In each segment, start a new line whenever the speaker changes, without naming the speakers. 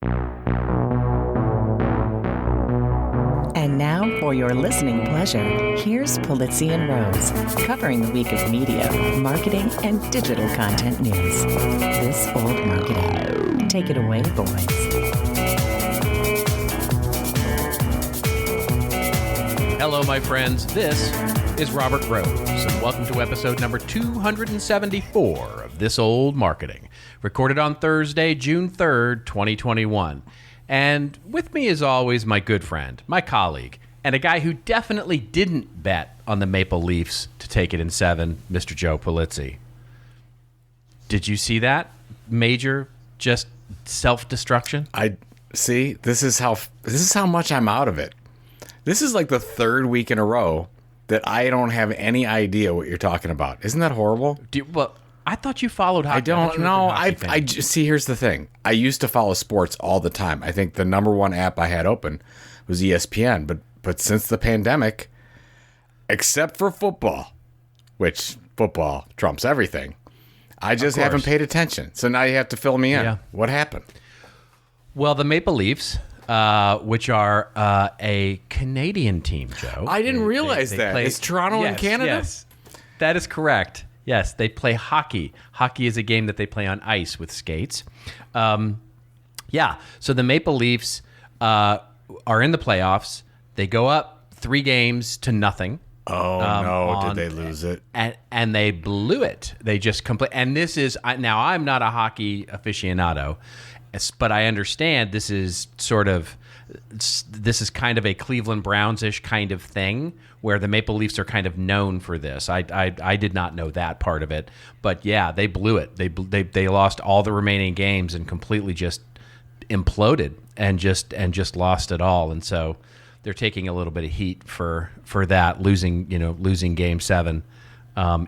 And now, for your listening pleasure, here's Polizzi and Rose, covering the week of media, marketing, and digital content news. This Old Marketing. Take it away, boys.
Hello, my friends. This is Robert Rose, and welcome to episode number 274 of This Old Marketing, recorded on Thursday, June 3rd, 2021. And with me, as always, my good friend, my colleague, and a guy who definitely didn't bet on the Maple Leafs to take it in 7, Mr. Joe Polizzi. Did you see that? Major, just self-destruction?
I see. This is how much I'm out of it. This is like the third week in a row that I don't have any idea what you're talking about. Isn't that horrible?
Well, I thought you followed hockey.
I don't know. I see. Here's the thing. I used to follow sports all the time. I think the number one app I had open was ESPN. But since the pandemic, except for football, which football trumps everything, I just haven't paid attention. So now you have to fill me in.
Yeah.
What happened?
Well, the Maple Leafs, which are a Canadian team, Joe.
I didn't realize that. Is Toronto in Canada?
Yes, that is correct. Yes, they play hockey. Hockey is a game that they play on ice with skates. So the Maple Leafs are in the playoffs. They go up 3-0.
Oh, no. Did they lose it?
And they blew it. They just and this is, now I'm not a hockey aficionado, but I understand this is kind of a Cleveland Browns-ish kind of thing where the Maple Leafs are kind of known for this. I did not know that part of it, but yeah, they blew it. They lost all the remaining games and completely just imploded and just lost it all. And so they're taking a little bit of heat for that, losing Game 7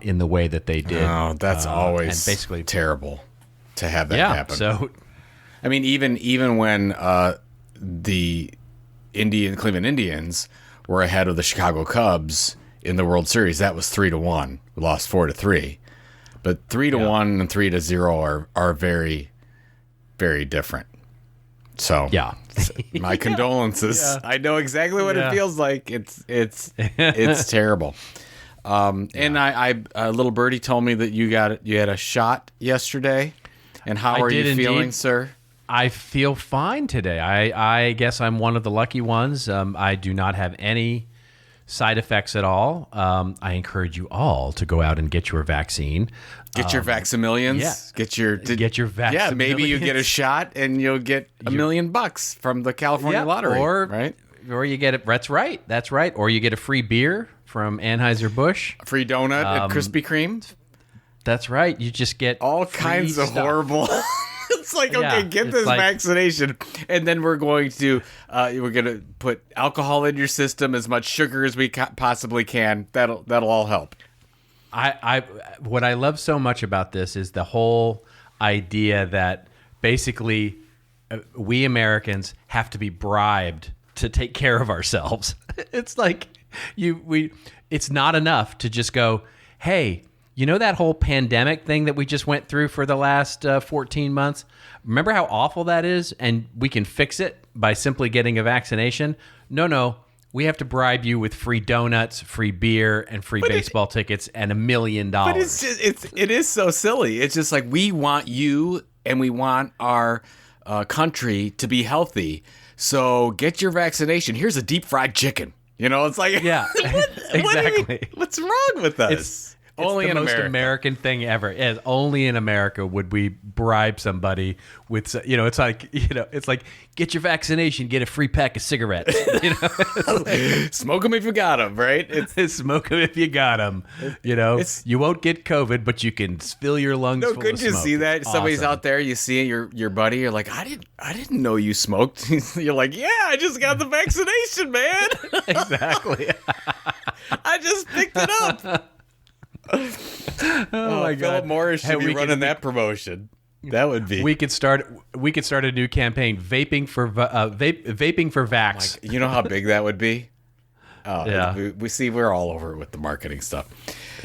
in the way that they did.
Oh, that's always
and basically
terrible to have that happen.
So
I mean, even when the Cleveland Indians were ahead of the Chicago Cubs in the World Series, that was 3-1. We lost 4-3, but 3-1 and 3-0 are very, very different. So
yeah,
my condolences. Yeah. I know exactly what it feels like. It's terrible. And a little birdie told me that you had a shot yesterday. And how are you feeling, sir?
I feel fine today. I guess I'm one of the lucky ones. I do not have any side effects at all. I encourage you all to go out and get your vaccine.
Get your Vaximillions.
Yeah.
Get your Vaximillions. Yeah, maybe you get a shot and you'll get $1 million from the California lottery. Right?
Or you get it. That's right. Or you get a free beer from Anheuser-Busch.
A free donut at Krispy Kreme.
That's right. You just get
all kinds of horrible. It's like, okay, get this vaccination, and then we're going to put alcohol in your system, as much sugar as we possibly can. That'll all help.
What I love so much about this is the whole idea that basically we Americans have to be bribed to take care of ourselves. It's like it's not enough to just go, hey, you know that whole pandemic thing that we just went through for the last 14 months? Remember how awful that is? And we can fix it by simply getting a vaccination? No. We have to bribe you with free donuts, free beer, and free baseball tickets, and $1 million.
But it is so silly. It's just like, we want you and we want our country to be healthy. So get your vaccination. Here's a deep fried chicken. It's like,
yeah, exactly.
What's wrong with us?
It's only the most American thing ever. Yes, only in America would we bribe somebody with, it's like get your vaccination, get a free pack of cigarettes.
Smoke them if you got them, right?
Smoke them if you got them. You won't get COVID, but you can fill your lungs full of smoke.
Could you see that? Awesome. Somebody's out there, you see your buddy, you're like, I didn't know you smoked. You're like, yeah, I just got the vaccination, man.
Exactly.
I just picked it up. Oh my God! Philip Morris should be running that promotion. That would be.
We could start a new campaign: vaping for vax.
You know how big that would be? Oh yeah. We're all over it with the marketing stuff.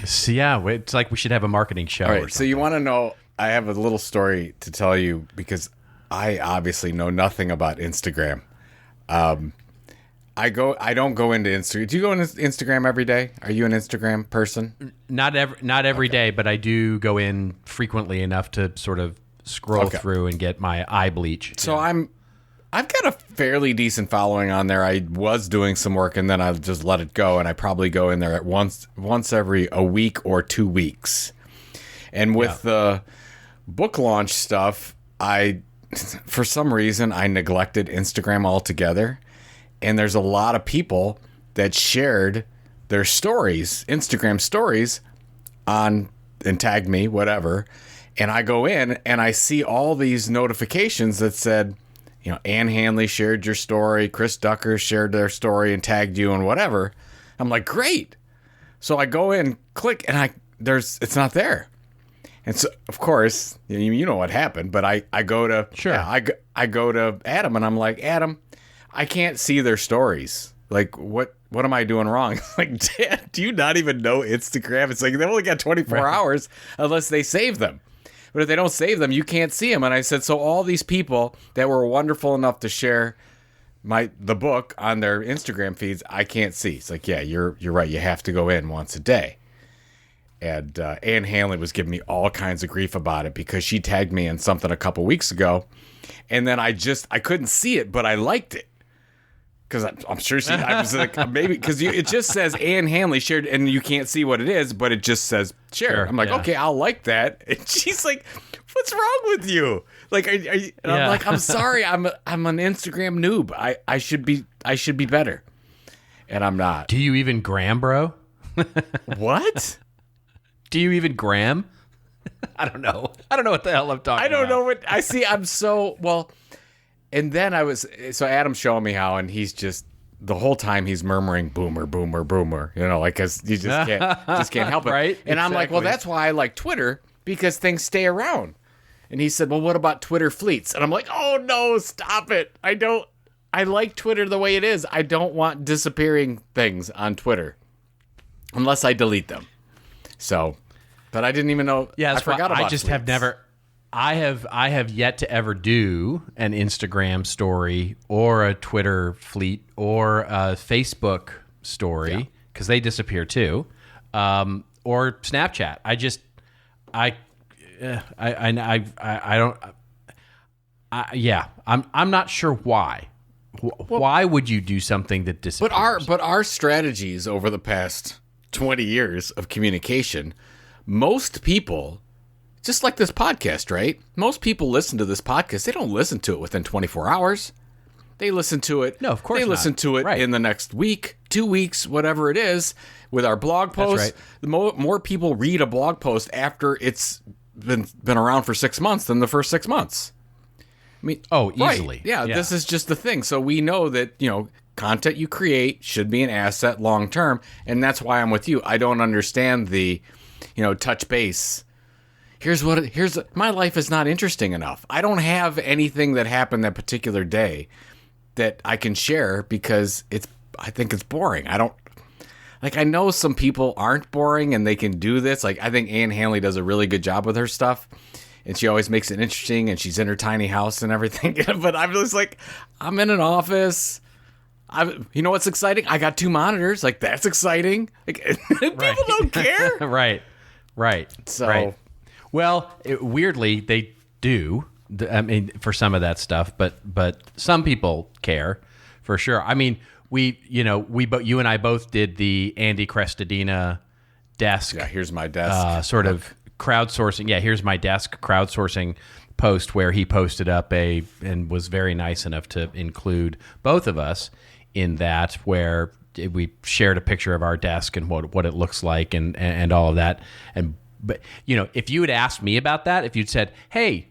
So yeah, it's like we should have a marketing show.
All right. So you want to know? I have a little story to tell you because I obviously know nothing about Instagram. I don't go into Instagram. Do you go into Instagram every day? Are you an Instagram person?
Not every day, but I do go in frequently enough to sort of scroll through and get my eye bleach.
So I've got a fairly decent following on there. I was doing some work and then I just let it go, and I probably go in there at once every a week or 2 weeks. And with the book launch stuff, for some reason I neglected Instagram altogether. And there's a lot of people that shared their stories, Instagram stories, and tagged me, whatever. And I go in and I see all these notifications that said, Ann Hanley shared your story, Chris Ducker shared their story and tagged you and whatever. I'm like, great. So I go in, click, and it's not there. And so, of course, you know what happened, but I go to I go to Adam and I'm like, Adam, I can't see their stories. Like, what am I doing wrong? Like, Dad, do you not even know Instagram? It's like they only got 24 hours unless they save them. But if they don't save them, you can't see them. And I said, so all these people that were wonderful enough to share the book on their Instagram feeds, I can't see. It's like, yeah, you're right. You have to go in once a day. And Ann Hanley was giving me all kinds of grief about it because she tagged me in something a couple weeks ago. And then I couldn't see it, but I liked it. Because I'm sure I was like, maybe, because it just says Ann Hanley shared, and you can't see what it is, but it just says share. Sure, I'm like, okay, I'll like that. And she's like, what's wrong with you? Like, and I'm like, I'm sorry, I'm an Instagram noob. I should be better, and I'm not.
Do you even gram, bro?
What?
Do you even gram? I don't know what the hell I'm talking about.
I don't know what I see. I'm so well. And then Adam's showing me how, and he's just, the whole time he's murmuring, boomer, boomer, boomer, like, cause you just can't help it.
Right?
And I'm like, well, that's why I like Twitter, because things stay around. And he said, well, what about Twitter fleets? And I'm like, oh no, stop it. I like Twitter the way it is. I don't want disappearing things on Twitter unless I delete them. So, but I didn't even know.
Yeah,
I forgot about
I just
fleets.
have never. I have yet to ever do an Instagram story or a Twitter fleet or a Facebook story because they disappear too, or Snapchat. I'm not sure why. Why would you do something that disappears?
But our strategies over the past 20 years of communication, most people. Just like this podcast, right? Most people listen to this podcast. They don't listen to it within 24 hours. They listen to it.
No, of course
they
not.
listen to it in the next week, 2 weeks, whatever it is. With our blog posts,
That's right.
more people read a blog post after it's been around for 6 months than the first 6 months. I mean,
easily.
Right. Yeah, this is just the thing. So we know that, content you create should be an asset long term, and that's why I'm with you. I don't understand the, touch base. My life is not interesting enough. I don't have anything that happened that particular day that I can share because I think it's boring. I know some people aren't boring and they can do this. Like, I think Ann Hanley does a really good job with her stuff and she always makes it interesting and she's in her tiny house and everything. But I'm just like, I'm in an office. You know what's exciting? I got 2 monitors. Like, that's exciting. Like, people don't care.
Right.
So.
Right. Well, weirdly, they do. I mean, for some of that stuff, but some people care, for sure. I mean, you and I both did the Andy Crestodina desk.
Yeah, here's my desk.
Sort of crowdsourcing. Yeah, here's my desk crowdsourcing post where he posted up and was very nice enough to include both of us in that, where we shared a picture of our desk and what it looks like and all of that. But, if you had asked me about that, if you'd said, hey,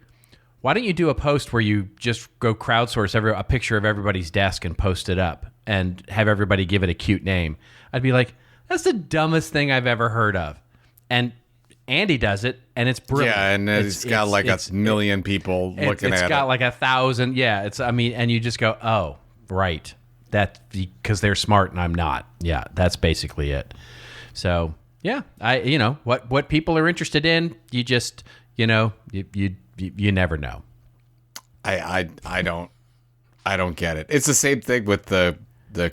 why don't you do a post where you just go crowdsource a picture of everybody's desk and post it up and have everybody give it a cute name, I'd be like, that's the dumbest thing I've ever heard of. And Andy does it, and it's brilliant.
Yeah, and it's got like a million people looking at it.
It's got like 1,000. Yeah, and you just go, oh, right. That because they're smart and I'm not. Yeah, that's basically it. So... yeah, what people are interested in, you just, you never know.
I don't get it. It's the same thing with the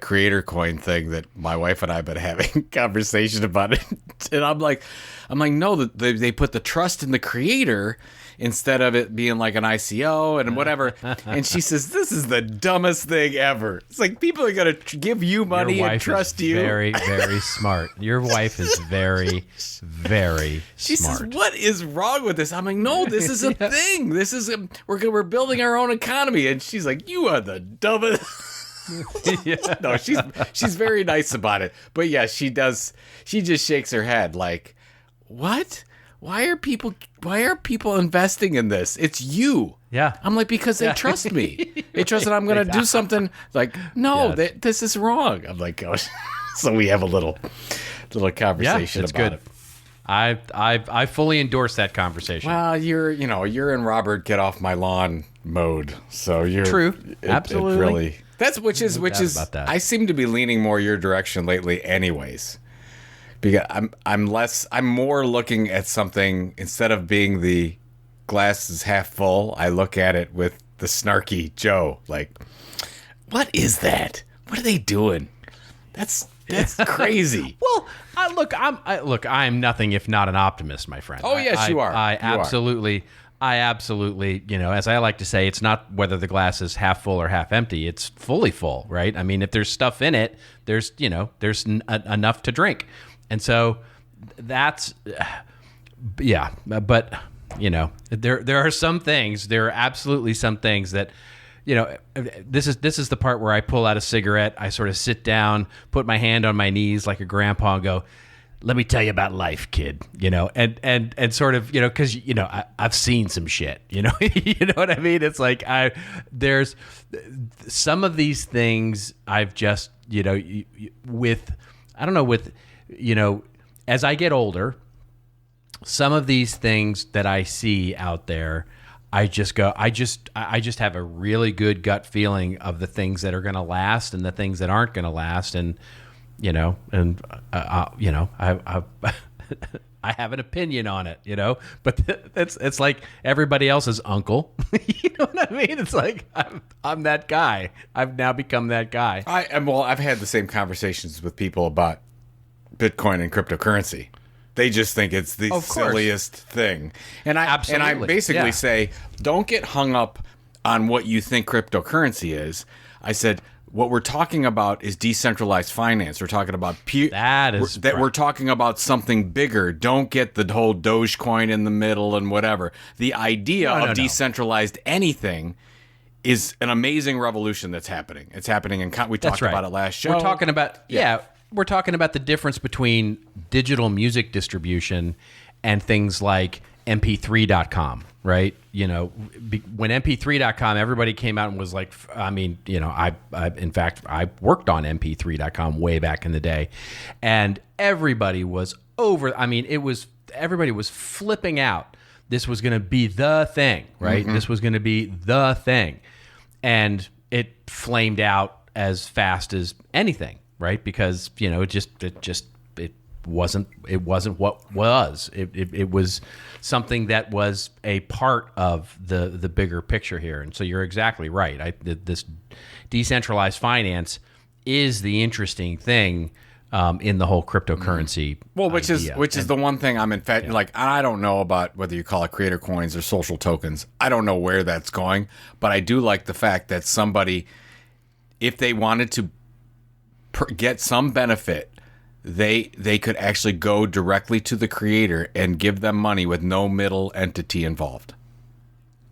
creator coin thing that my wife and I have been having conversation about it. And I'm like, no, they put the trust in the creator instead of it being like an ICO and whatever. And she says, this is the dumbest thing ever. It's like, people are going to give you money and trust you.
Very, very smart. Your wife is very, very
she
smart.
Says, what is wrong with this? I'm like, no, this is a thing. This is we're building our own economy. And she's like, you are the dumbest. Yeah. No, she's very nice about it. But yeah, she just shakes her head like, what? Why are people investing in this? It's you.
Yeah.
I'm like, because they trust me. They trust that I'm going to do something. Like, no, this is wrong. I'm like, oh. So we have a little conversation about it.
I fully endorse that conversation.
Well, you're in Robert get off my lawn mode. So you're
true. Absolutely.
It really, which is
about that.
I seem to be leaning more your direction lately anyways. Because I'm more looking at something, instead of being the glass is half full, I look at it with the snarky Joe. Like, what is that? What are they doing? That's crazy.
Well, I'm nothing if not an optimist, my friend.
Oh, yes, you are.
I absolutely, as I like to say, it's not whether the glass is half full or half empty. It's fully full, right? I mean, if there's stuff in it, there's enough to drink. And so that's, yeah, but, there are some things, there are absolutely some things that, this is the part where I pull out a cigarette. I sort of sit down, put my hand on my knees like a grandpa and go, let me tell you about life, kid, and sort of, because, I've seen some shit, you know what I mean? It's like, there's some of these things I've just, as I get older, some of these things that I see out there, I just have a really good gut feeling of the things that are going to last and the things that aren't going to last. And, I have an opinion on it, but it's like everybody else's uncle. You know what I mean? It's like, I'm that guy. I've now become that guy.
I've had the same conversations with people about Bitcoin and cryptocurrency. They just think it's the silliest thing. And I basically say, don't get hung up on what you think cryptocurrency is. I said, what we're talking about is decentralized finance. We're talking about we're talking about something bigger. Don't get the whole Dogecoin in the middle and whatever. The idea of decentralized anything is an amazing revolution that's happening. It's happening we talked about it last show.
We're talking about we're talking about the difference between digital music distribution and things like mp3.com, right? When mp3.com, everybody came out and was like, in fact, I worked on mp3.com way back in the day, and everybody was everybody was flipping out. This was going to be the thing, right? Mm-hmm. This was going to be the thing. And it flamed out as fast as anything. Right, because it wasn't what was. It was something that was a part of the bigger picture here. And so you're exactly right. This decentralized finance is the interesting thing in the whole cryptocurrency.
Well, which is the one thing I'm like, I don't know about whether you call it creator coins or social tokens. I don't know where that's going, but I do like the fact that somebody, if they wanted to get some benefit, they could actually go directly to the creator and give them money with no middle entity involved.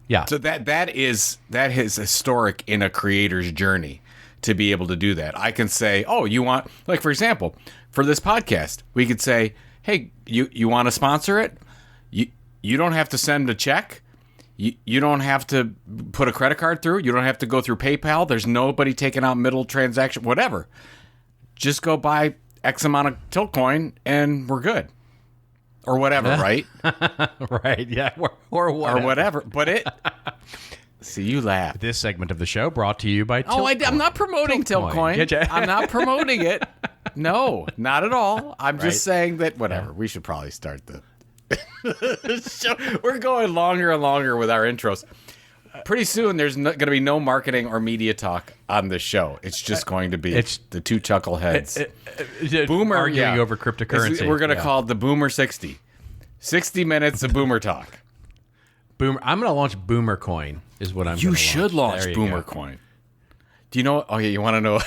Yeah.
So that is historic in a creator's journey to be able to do that. I can say, oh, you want, like, for example, for this podcast, we could say, hey, you want to sponsor it? You don't have to send a check. You don't have to put a credit card through. You don't have to go through PayPal. There's nobody taking out middle transaction, whatever. Just go buy X amount of Tiltcoin and we're good. Or whatever, right?
Right, yeah. Or whatever.
But see, you laugh.
This segment of the show brought to you by Tiltcoin.
I'm not promoting Tiltcoin. I'm not promoting it. No, not at all. I'm just saying that, whatever. We should probably start the show. We're going longer and longer with our intros. pretty soon there's going to be no marketing or media talk on this show. It's just going to be the two chuckleheads. Boomer
arguing over cryptocurrency.
We're going to call it the Boomer 60. 60 minutes of Boomer talk.
Boomer. I'm going to launch Boomer Coin. Is what I'm.
You should launch Boomer Coin. Do you know? Okay, you want to know?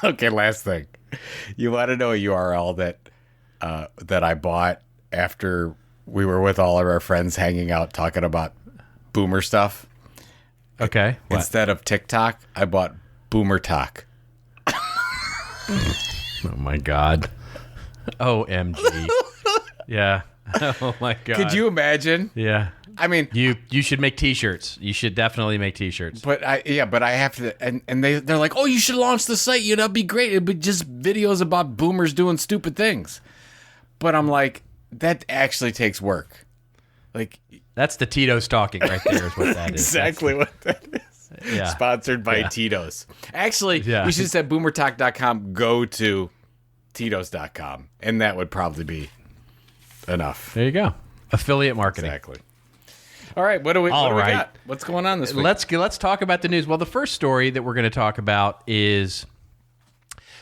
Okay, last thing. You want to know a URL that I bought after we were with all of our friends hanging out talking about Boomer stuff.
Okay. What?
Instead of TikTok, I bought Boomer Talk.
Oh my God. OMG. Yeah. Oh my God.
Could you imagine?
Yeah.
I mean,
you should make T-shirts. You should definitely make T-shirts.
But I have to, and they're like, oh, you should launch the site. That'd be great. It'd be just videos about boomers doing stupid things. But I'm like, that actually takes work. Like,
that's the Tito's talking right there. Is what that is.
Exactly what that is.
Yeah.
Sponsored by Tito's. Actually, we should have said boomertalk.com. Go to Tito's.com, and that would probably be enough.
There you go. Affiliate marketing.
Exactly. All right, what do we got? What's going on this week?
Let's talk about the news. Well, the first story that we're going to talk about is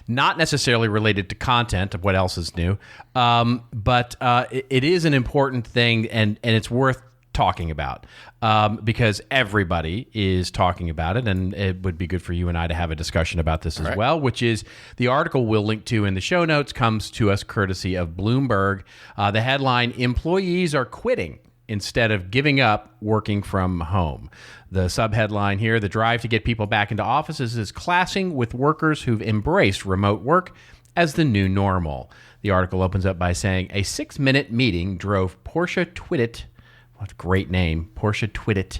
not necessarily related to content of what else is new, but it is an important thing, and it's worth talking about because everybody is talking about it, and it would be good for you and I to have a discussion about this as well, which is the article we'll link to in the show notes comes to us courtesy of Bloomberg. The headline, "Employees are quitting instead of giving up working from home." The subheadline here, "The drive to get people back into offices is clashing with workers who've embraced remote work as the new normal." The article opens up by saying, "A 6-minute meeting drove Porsha Twittit," what a great name, Porsha Twittit,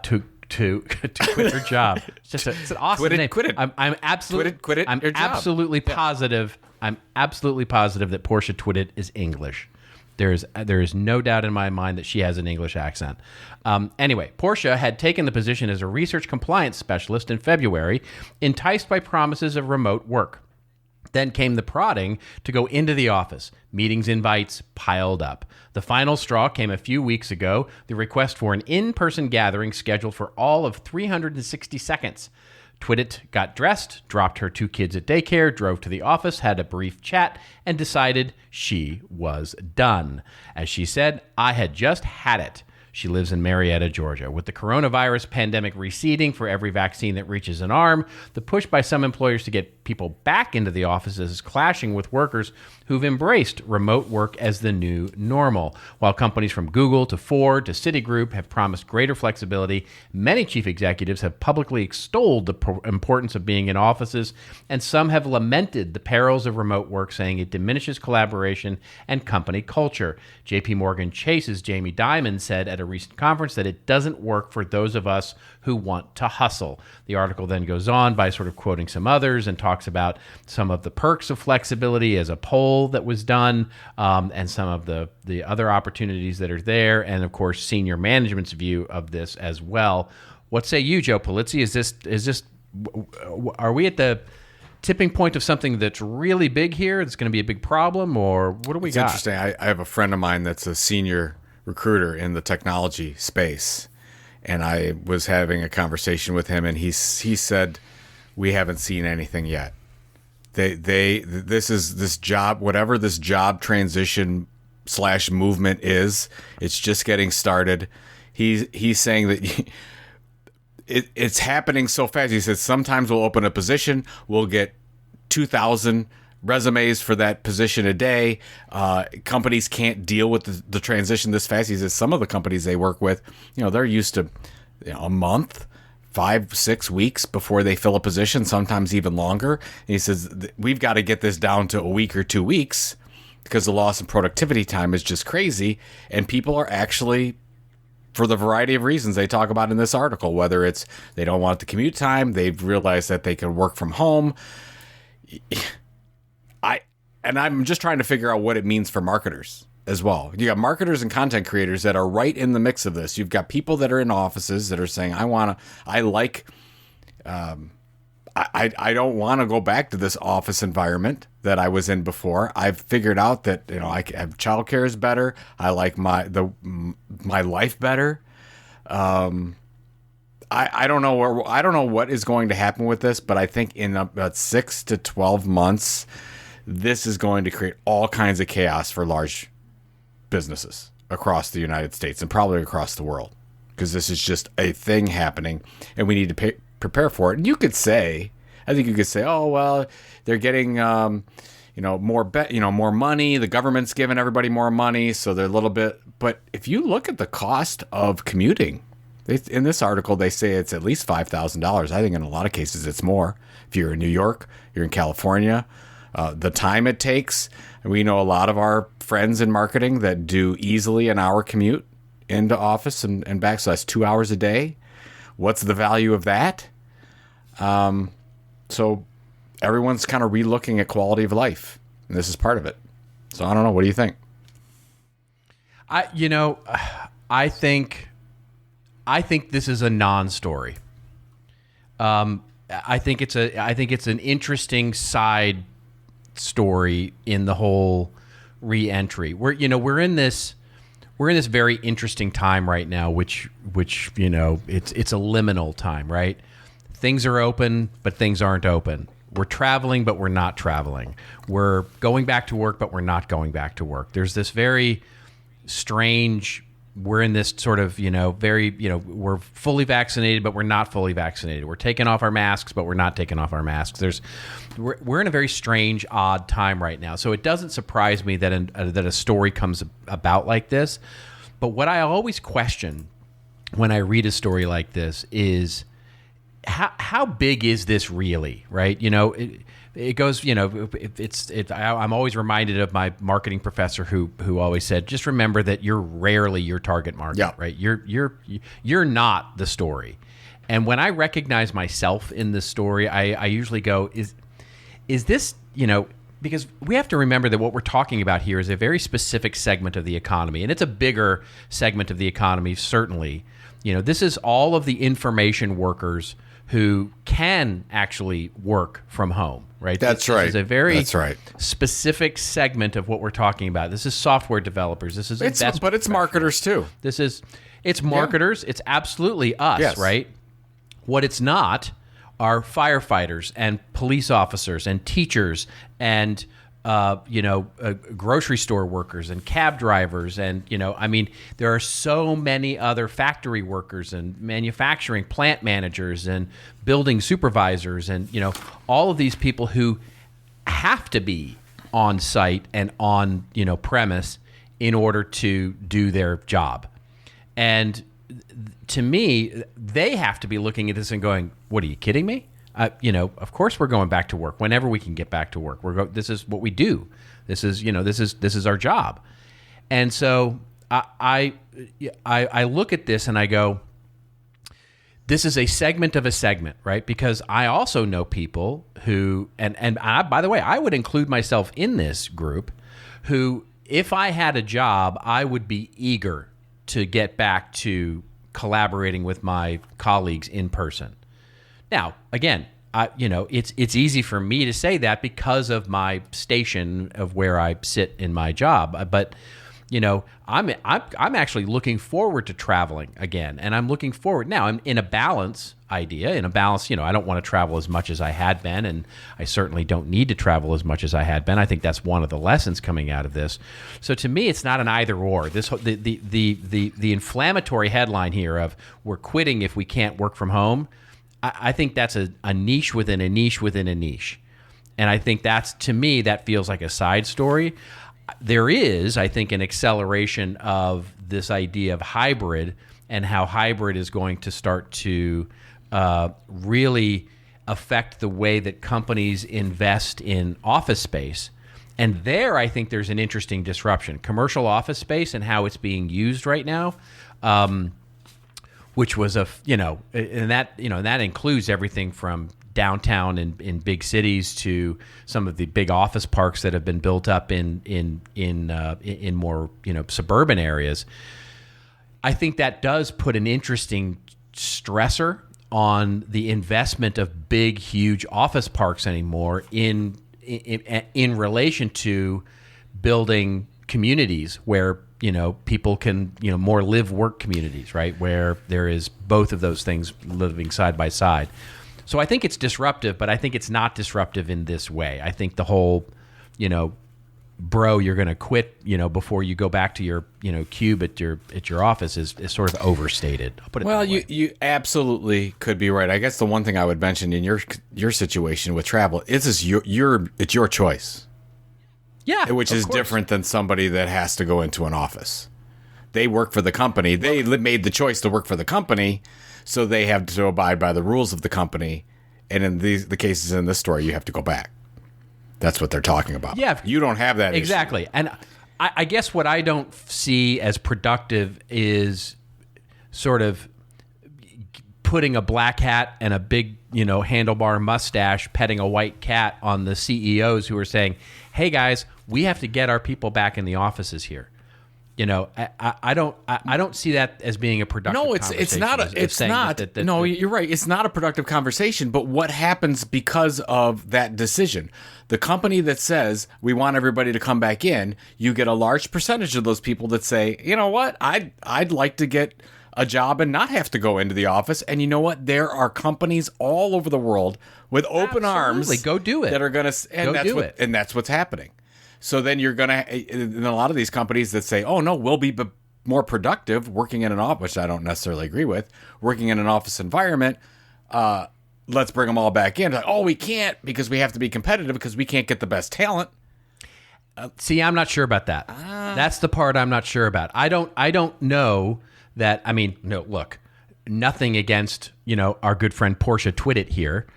to quit her job. It's an awesome name.
Quit it.
I'm absolutely positive. I'm absolutely positive that Porsha Twittit is English. There is no doubt in my mind that she has an English accent. Anyway, Porsha had taken the position as a research compliance specialist in February, enticed by promises of remote work. Then came the prodding to go into the office. Meetings invites piled up. The final straw came a few weeks ago, the request for an in-person gathering scheduled for all of 360 seconds. Twittit got dressed, dropped her 2 kids at daycare, drove to the office, had a brief chat, and decided she was done. As she said, "I had just had it." She lives in Marietta, Georgia. With the coronavirus pandemic receding for every vaccine that reaches an arm, the push by some employers to get people back into the offices is clashing with workers who've embraced remote work as the new normal. While companies from Google to Ford to Citigroup have promised greater flexibility, many chief executives have publicly extolled the importance of being in offices, and some have lamented the perils of remote work, saying it diminishes collaboration and company culture. JP Morgan Chase's Jamie Dimon said at a recent conference that it doesn't work for those of us who want to hustle. The article then goes on by sort of quoting some others and talks about some of the perks of flexibility as a poll that was done, and some of the other opportunities that are there, and of course senior management's view of this as well. What say you, Joe Pulizzi? Is this are we at the tipping point of something that's really big here? That's going to be a big problem, or what do we got?
It's interesting. I have a friend of mine that's a senior recruiter in the technology space, and I was having a conversation with him, and he said, "We haven't seen anything yet. This job, whatever this job transition / movement is, it's just getting started." He's saying that it's happening so fast. He says sometimes we'll open a position, we'll get 2,000 resumes for that position a day. Companies can't deal with the transition this fast. He says some of the companies they work with, they're used to a month, 5-6 weeks before they fill a position, sometimes even longer. And he says we've got to get this down to a week or 2 weeks because the loss in productivity time is just crazy. And people are actually, for the variety of reasons they talk about in this article, whether it's they don't want the commute time, they've realized that they can work from home. I'm just trying to figure out what it means for marketers as well. You got marketers and content creators that are right in the mix of this. You've got people that are in offices that are saying, I don't want to go back to this office environment that I was in before. I've figured out that, I have childcare is better. I like my life better. I don't know I don't know what is going to happen with this, but I think in about 6 to 12 months, this is going to create all kinds of chaos for large businesses across the United States and probably across the world, because this is just a thing happening, and we need to prepare for it. And you could say, I think you could say, oh well, they're getting more money. The government's giving everybody more money, so they're a little bit. But if you look at the cost of commuting, in this article they say it's at least $5,000. I think in a lot of cases it's more. If you're in New York, you're in California, the time it takes. We know a lot of our friends in marketing that do easily an hour commute into office and back, so that's 2 hours a day. What's the value of that? So everyone's kind of relooking at quality of life, and this is part of it. So I don't know. What do you think?
I think this is a non-story. I think it's an interesting side story in the whole re-entry. We're in this very interesting time right now, which it's a liminal time, right? Things are open, but things aren't open. We're traveling, but we're not traveling. We're going back to work, but we're not going back to work. There's this very strange, we're in this sort of, we're fully vaccinated, but we're not fully vaccinated. We're taking off our masks, but we're not taking off our masks. We're in a very strange, odd time right now. So it doesn't surprise me that that a story comes about like this. But what I always question when I read a story like this is, how big is this really, right? It goes, I'm always reminded of my marketing professor who always said, just remember that you're rarely your target market, right? You're not the story. And when I recognize myself in this story, I usually go, is this, because we have to remember that what we're talking about here is a very specific segment of the economy, and it's a bigger segment of the economy, certainly. This is all of the information workers who can actually work from home, right?
That's right.
This is a very specific segment of what we're talking about. This is software developers. This is
but it's marketers too.
It's marketers. Yeah. It's absolutely us, yes. Right? What it's not are firefighters and police officers and teachers and grocery store workers and cab drivers and, there are so many other factory workers and manufacturing plant managers and building supervisors and, all of these people who have to be on site and on, premise in order to do their job. And to me, they have to be looking at this and going, what, are you kidding me? Of course we're going back to work whenever we can get back to work. This is what we do. This is our job. And so I look at this and I go, this is a segment of a segment, right? Because I also know people who, and I, by the way, I would include myself in this group, who, if I had a job, I would be eager to get back to collaborating with my colleagues in person. Now, again, it's easy for me to say that because of my station of where I sit in my job. But I'm actually looking forward to traveling again, and I'm looking forward now. I'm in a balance idea. In a balance, I don't want to travel as much as I had been, and I certainly don't need to travel as much as I had been. I think that's one of the lessons coming out of this. So to me, it's not an either or. The inflammatory headline here of we're quitting if we can't work from home. I think that's a niche within a niche within a niche. And I think to me, that feels like a side story. There is, I think, an acceleration of this idea of hybrid and how hybrid is going to start to really affect the way that companies invest in office space. And there, I think there's an interesting disruption. Commercial office space and how it's being used right now. Which was and that includes everything from downtown in big cities to some of the big office parks that have been built up in more suburban areas. I think that does put an interesting stressor on the investment of big, huge office parks anymore in relation to building communities where, people can, more live work communities, right? Where there is both of those things living side by side. So I think it's disruptive, but I think it's not disruptive in this way. I think the whole, bro, you're going to quit, before you go back to your, cube at your office is sort of overstated. I'll put it
Well,
that way.
you absolutely could be right. I guess the one thing I would mention in your situation with travel is it's your choice.
Yeah,
Which is different than somebody that has to go into an office. They work for the company. They made the choice to work for the company, so they have to abide by the rules of the company. And in the cases in this story, you have to go back. That's what they're talking about.
Yeah.
You don't have that
exactly.
issue.
And I guess what I don't see as productive is sort of putting a black hat and a big, handlebar mustache, petting a white cat on the CEOs who are saying, hey guys, we have to get our people back in the offices here. I don't see that as being a productive conversation.
No, it's not. No, you're right. It's not a productive conversation, but what happens because of that decision? The company that says we want everybody to come back in, you get a large percentage of those people that say, you know what, I'd like to get a job and not have to go into the office. And you know what? There are companies all over the world with open arms.
Go do it.
That are going to, and that's what's happening. So then you're going to, in a lot of these companies that say, oh no, we'll be more productive working in an office, which I don't necessarily agree with, working in an office environment. Let's bring them all back in. Like, oh, we can't because we have to be competitive because we can't get the best talent.
See, I'm not sure about that. That's the part I'm not sure about. I don't know that. I mean, no, look, nothing against, our good friend Porsha Twittit here.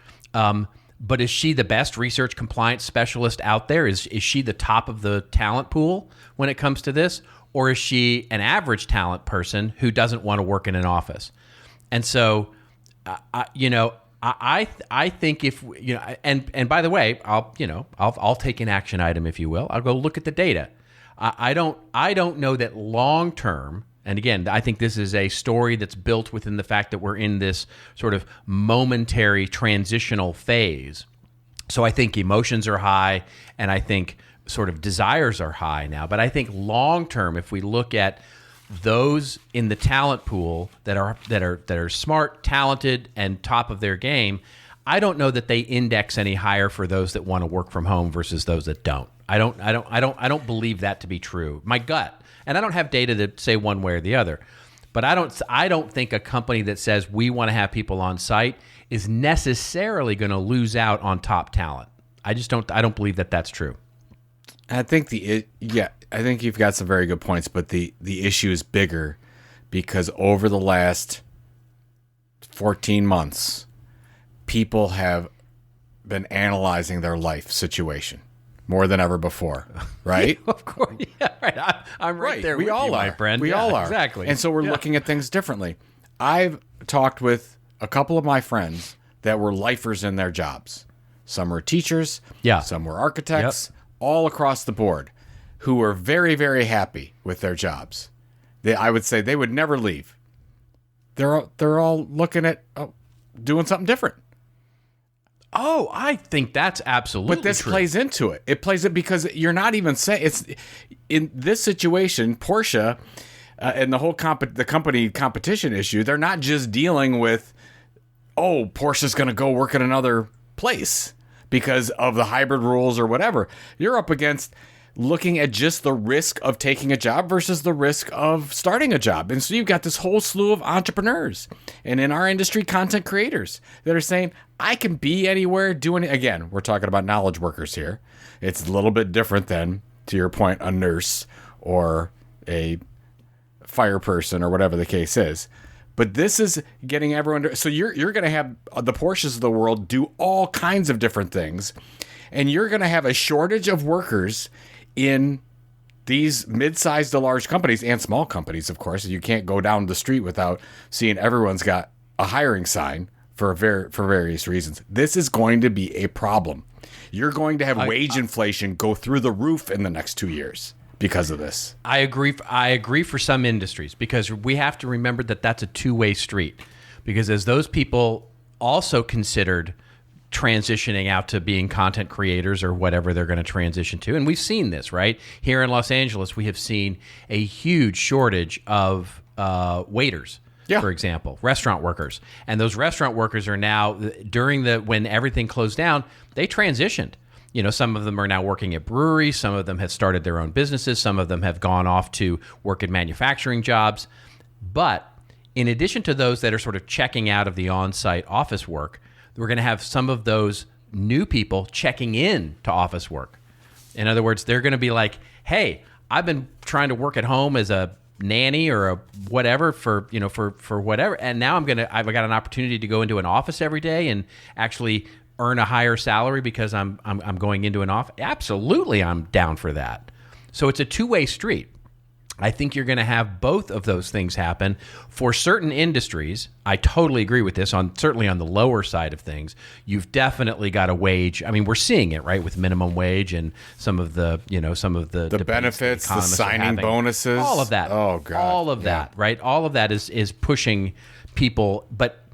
But is she the best research compliance specialist out there? Is she the top of the talent pool when it comes to this? Or is she an average talent person who doesn't want to work in an office? And so, I think if, and by the way, I'll take an action item, if you will. I'll go look at the data. I don't know that long term. And again, I think this is a story that's built within the fact that we're in this sort of momentary transitional phase. So I think emotions are high, and I think sort of desires are high now. But I think long term, if we look at those in the talent pool that are smart, talented, and top of their game, I don't know that they index any higher for those that want to work from home versus those that don't. I don't believe that to be true. My gut. And I don't have data to say one way or the other, but I don't think a company that says we want to have people on site is necessarily going to lose out on top talent. I don't believe that that's true.
I think I think you've got some very good points, but the issue is bigger because over the last 14 months, people have been analyzing their life situation more than ever before, right?
Of course, yeah, right. I'm right there
we
with
all
you,
are.
my friend.
We all are.
Exactly.
And so we're looking at things differently. I've talked with a couple of my friends that were lifers in their jobs. Some were teachers, some were architects, all across the board, who were very, very happy with their jobs. I would say they would never leave. They're all looking at doing something different.
Oh, I think that's absolutely
But this
true.
plays into it. It plays it because you're not even saying it's in this situation. Porsche and the whole the company competition issue. They're not just dealing with, oh, Porsche's going to go work at another place because of the hybrid rules or whatever. You're up against looking at just the risk of taking a job versus the risk of starting a job. And so you've got this whole slew of entrepreneurs and in our industry, content creators that are saying, I can be anywhere doing it. Again, we're talking about knowledge workers here. It's a little bit different than, to your point, a nurse or a fire person or whatever the case is. But this is getting everyone so you're going to have the Porsches of the world do all kinds of different things. And you're going to have a shortage of workers in these mid-sized to large companies and small companies, of course. You can't go down the street without seeing everyone's got a hiring sign for various reasons. This is going to be a problem. You're going to have wage inflation go through the roof in the next 2 years because of this.
I agree for some industries because we have to remember that that's a two-way street. Because as those people also considered transitioning out to being content creators or whatever they're going to transition to. And we've seen this, right? Here in Los Angeles, we have seen a huge shortage of waiters, for example, restaurant workers. And those restaurant workers are now, when everything closed down, they transitioned. Some of them are now working at breweries. Some of them have started their own businesses. Some of them have gone off to work in manufacturing jobs. But in addition to those that are sort of checking out of the on-site office work, we're going to have some of those new people checking in to office work. In other words, they're going to be like, hey, I've been trying to work at home as a nanny or a whatever for whatever. And now I've got an opportunity to go into an office every day and actually earn a higher salary because I'm going into an office. Absolutely, I'm down for that. So it's a two-way street. I think you're going to have both of those things happen for certain industries. I totally agree with this. Certainly on the lower side of things, you've definitely got a wage. I mean, we're seeing it, right, with minimum wage and some of the
benefits, the signing bonuses,
all of that.
Oh God,
all of that, right? All of that is pushing people, but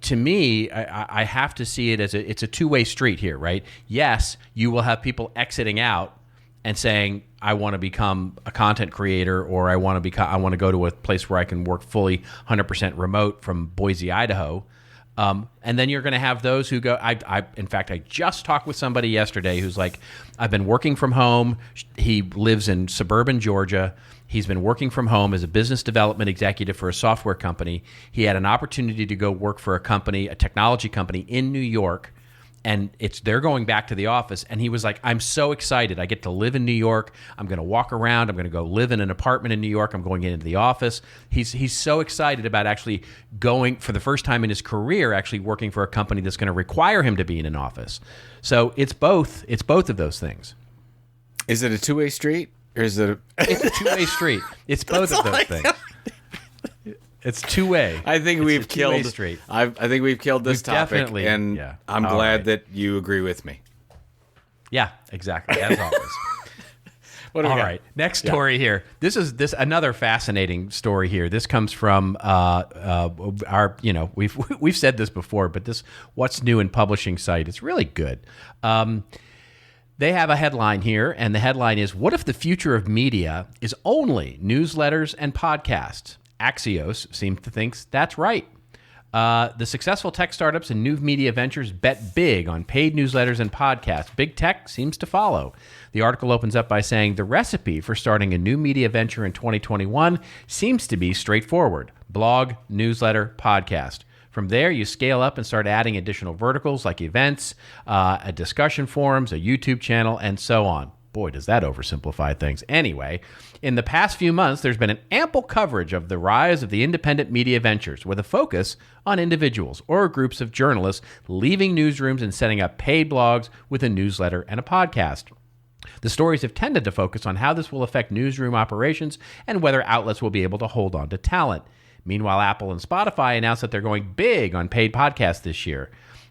to me, I have to see it as it's a two-way street here, right? Yes, you will have people exiting out and saying, I want to become a content creator, or I want to go to a place where I can work fully 100% remote from Boise, Idaho. And then you're going to have those who go, in fact, I just talked with somebody yesterday who's like, I've been working from home. He lives in suburban Georgia. He's been working from home as a business development executive for a software company. He had an opportunity to go work for a technology company in New York. And they're going back to the office. And he was like, I'm so excited. I get to live in New York. I'm going to walk around. I'm going to go live in an apartment in New York. I'm going into the office. He's so excited about actually going, for the first time in his career, actually working for a company that's going to require him to be in an office. So it's both of those things.
Is it a two-way street? Or is it
It's a two-way street. It's both of those things. It's two-way.
I think we've killed.
Street.
I think we've killed this topic, and I'm glad that you agree with me.
Yeah, exactly. As always.
What do we got?
All right. Next story here. This is another fascinating story here. This comes from our. We've said this before, but this What's New in Publishing site. It's really good. They have a headline here, and the headline is, "What if the future of media is only newsletters and podcasts?" Axios seems to think that's right. The successful tech startups and new media ventures bet big on paid newsletters and podcasts. Big tech seems to follow. The article opens up by saying the recipe for starting a new media venture in 2021 seems to be straightforward: blog, newsletter, podcast. From there, you scale up and start adding additional verticals like events, a discussion forums, a YouTube channel, and so on. Boy, does that oversimplify things. Anyway, in the past few months, there's been an ample coverage of the rise of the independent media ventures with a focus on individuals or groups of journalists leaving newsrooms and setting up paid blogs with a newsletter and a podcast. The stories have tended to focus on how this will affect newsroom operations and whether outlets will be able to hold on to talent. Meanwhile, Apple and Spotify announced that they're going big on paid podcasts this year.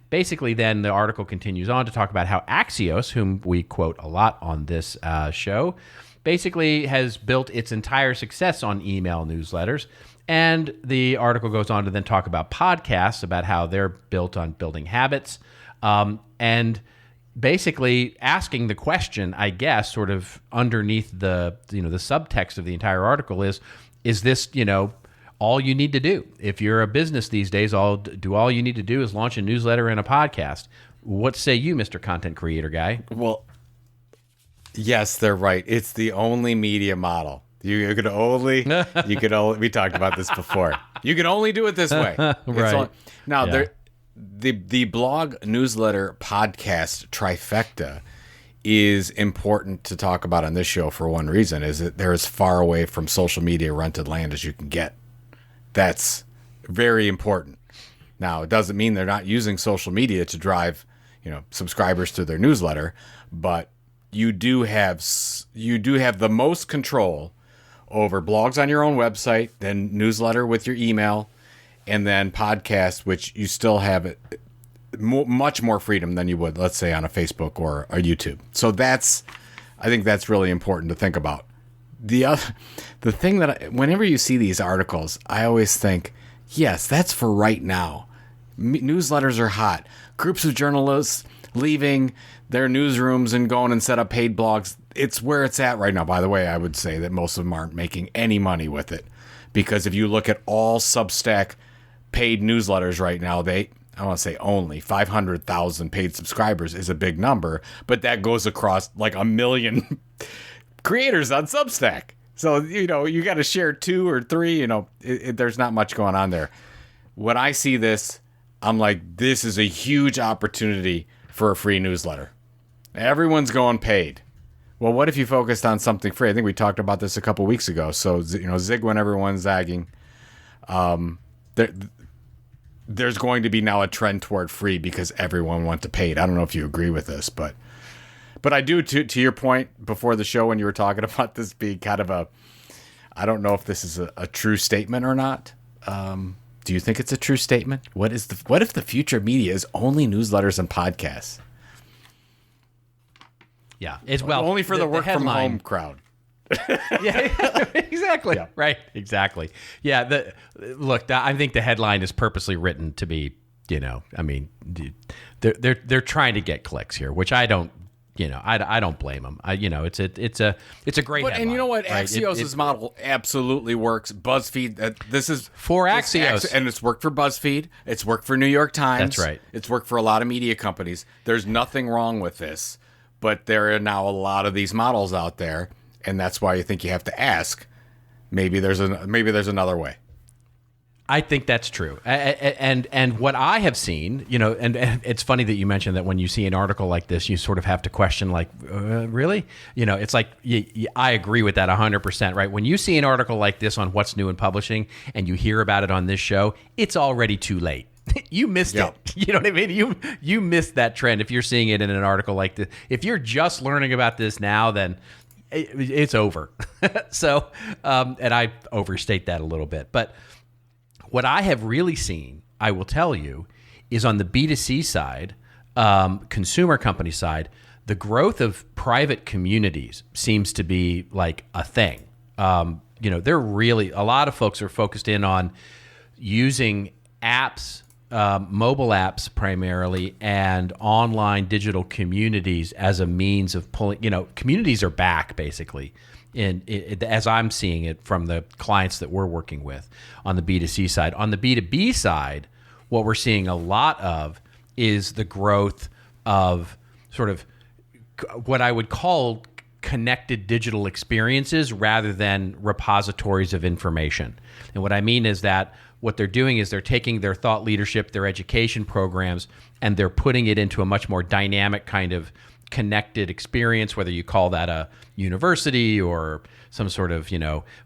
Basically, then the article continues on to talk about how Axios, whom we quote a lot on this show, basically has built its entire success on email newsletters. And the article goes on to then talk about podcasts, about how they're built on building habits, and basically asking the question, I guess, sort of underneath the subtext of the entire article is this, all you need to do? If you're a business these days, all you need to do is launch a newsletter and a podcast. What say you, Mr. Content Creator Guy?
Well, yes, they're right. It's the only media model. We talked about this before. You can only do it this way.
Right.
The blog, newsletter, podcast trifecta is important to talk about on this show for one reason, is that they're as far away from social media rented land as you can get. That's very important. Now, it doesn't mean they're not using social media to drive, subscribers to their newsletter, but you do have the most control over blogs on your own website, then newsletter with your email, and then podcast, which you still have much more freedom than you would, let's say, on a Facebook or a YouTube. So I think that's really important to think about. The thing that whenever you see these articles, I always think, yes, that's for right now. Newsletters are hot. Groups of journalists leaving their newsrooms and going and set up paid blogs. It's where it's at right now. By the way, I would say that most of them aren't making any money with it, because if you look at all Substack paid newsletters right now, I want to say only 500,000 paid subscribers is a big number, but that goes across like 1 million creators on Substack. So, you got to share 2 or 3, there's not much going on there. When I see this, I'm like, this is a huge opportunity for a free newsletter. Everyone's going paid. Well, what if you focused on something free? I think we talked about this a couple weeks ago. So, zig when everyone's zagging. There's going to be now a trend toward free because everyone wants to pay it. I don't know if you agree with this, but I do, to your point before the show when you were talking about this being kind of I don't know if this is a true statement or not. Do you think it's a true statement? What if the future media is only newsletters and podcasts?
Yeah, it's only
for the work from home crowd.
Yeah, exactly.
Yeah.
Right, exactly. Yeah, I think the headline is purposely written to be, they're trying to get clicks here, which I don't. I don't blame them. It's a great headline.
And you know what?
Right?
Axios' model absolutely works. BuzzFeed, this is
for Axios.
And it's worked for BuzzFeed. It's worked for New York Times.
That's right.
It's worked for a lot of media companies. There's nothing wrong with this, but there are now a lot of these models out there, and that's why I think you have to ask. Maybe there's another way.
I think that's true. And what I have seen, and it's funny that you mentioned that when you see an article like this, you sort of have to question, like, really? It's like, I agree with that 100%, right? When you see an article like this on What's New in Publishing and you hear about it on this show, it's already too late. You missed it. You know what I mean? You missed that trend if you're seeing it in an article like this. If you're just learning about this now, then it's over. So, and I overstate that a little bit. But what I have really seen, I will tell you, is on the B2C side, consumer company side, the growth of private communities seems to be like a thing. They're really, a lot of folks are focused in on using apps, mobile apps primarily, and online digital communities as a means of pulling, communities are back basically. As I'm seeing it from the clients that we're working with on the B2C side. On the B2B side, what we're seeing a lot of is the growth of sort of what I would call connected digital experiences rather than repositories of information. And what I mean is that what they're doing is they're taking their thought leadership, their education programs, and they're putting it into a much more dynamic kind of connected experience, whether you call that a university or some sort of,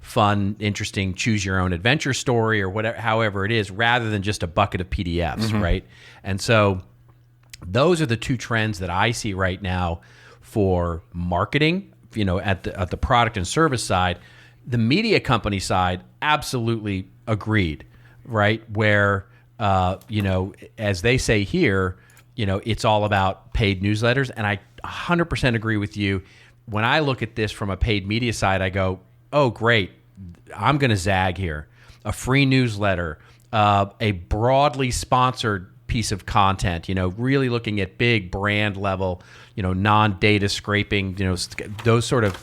fun, interesting, choose your own adventure story or whatever, however it is, rather than just a bucket of PDFs, right? And so those are the two trends that I see right now for marketing, at the product and service side. The media company side, absolutely agreed, right? Where, as they say here, it's all about paid newsletters. And I 100% agree with you. When I look at this from a paid media side, I go, oh, great. I'm going to zag here. A free newsletter, a broadly sponsored piece of content, really looking at big brand level, non-data scraping, those sort of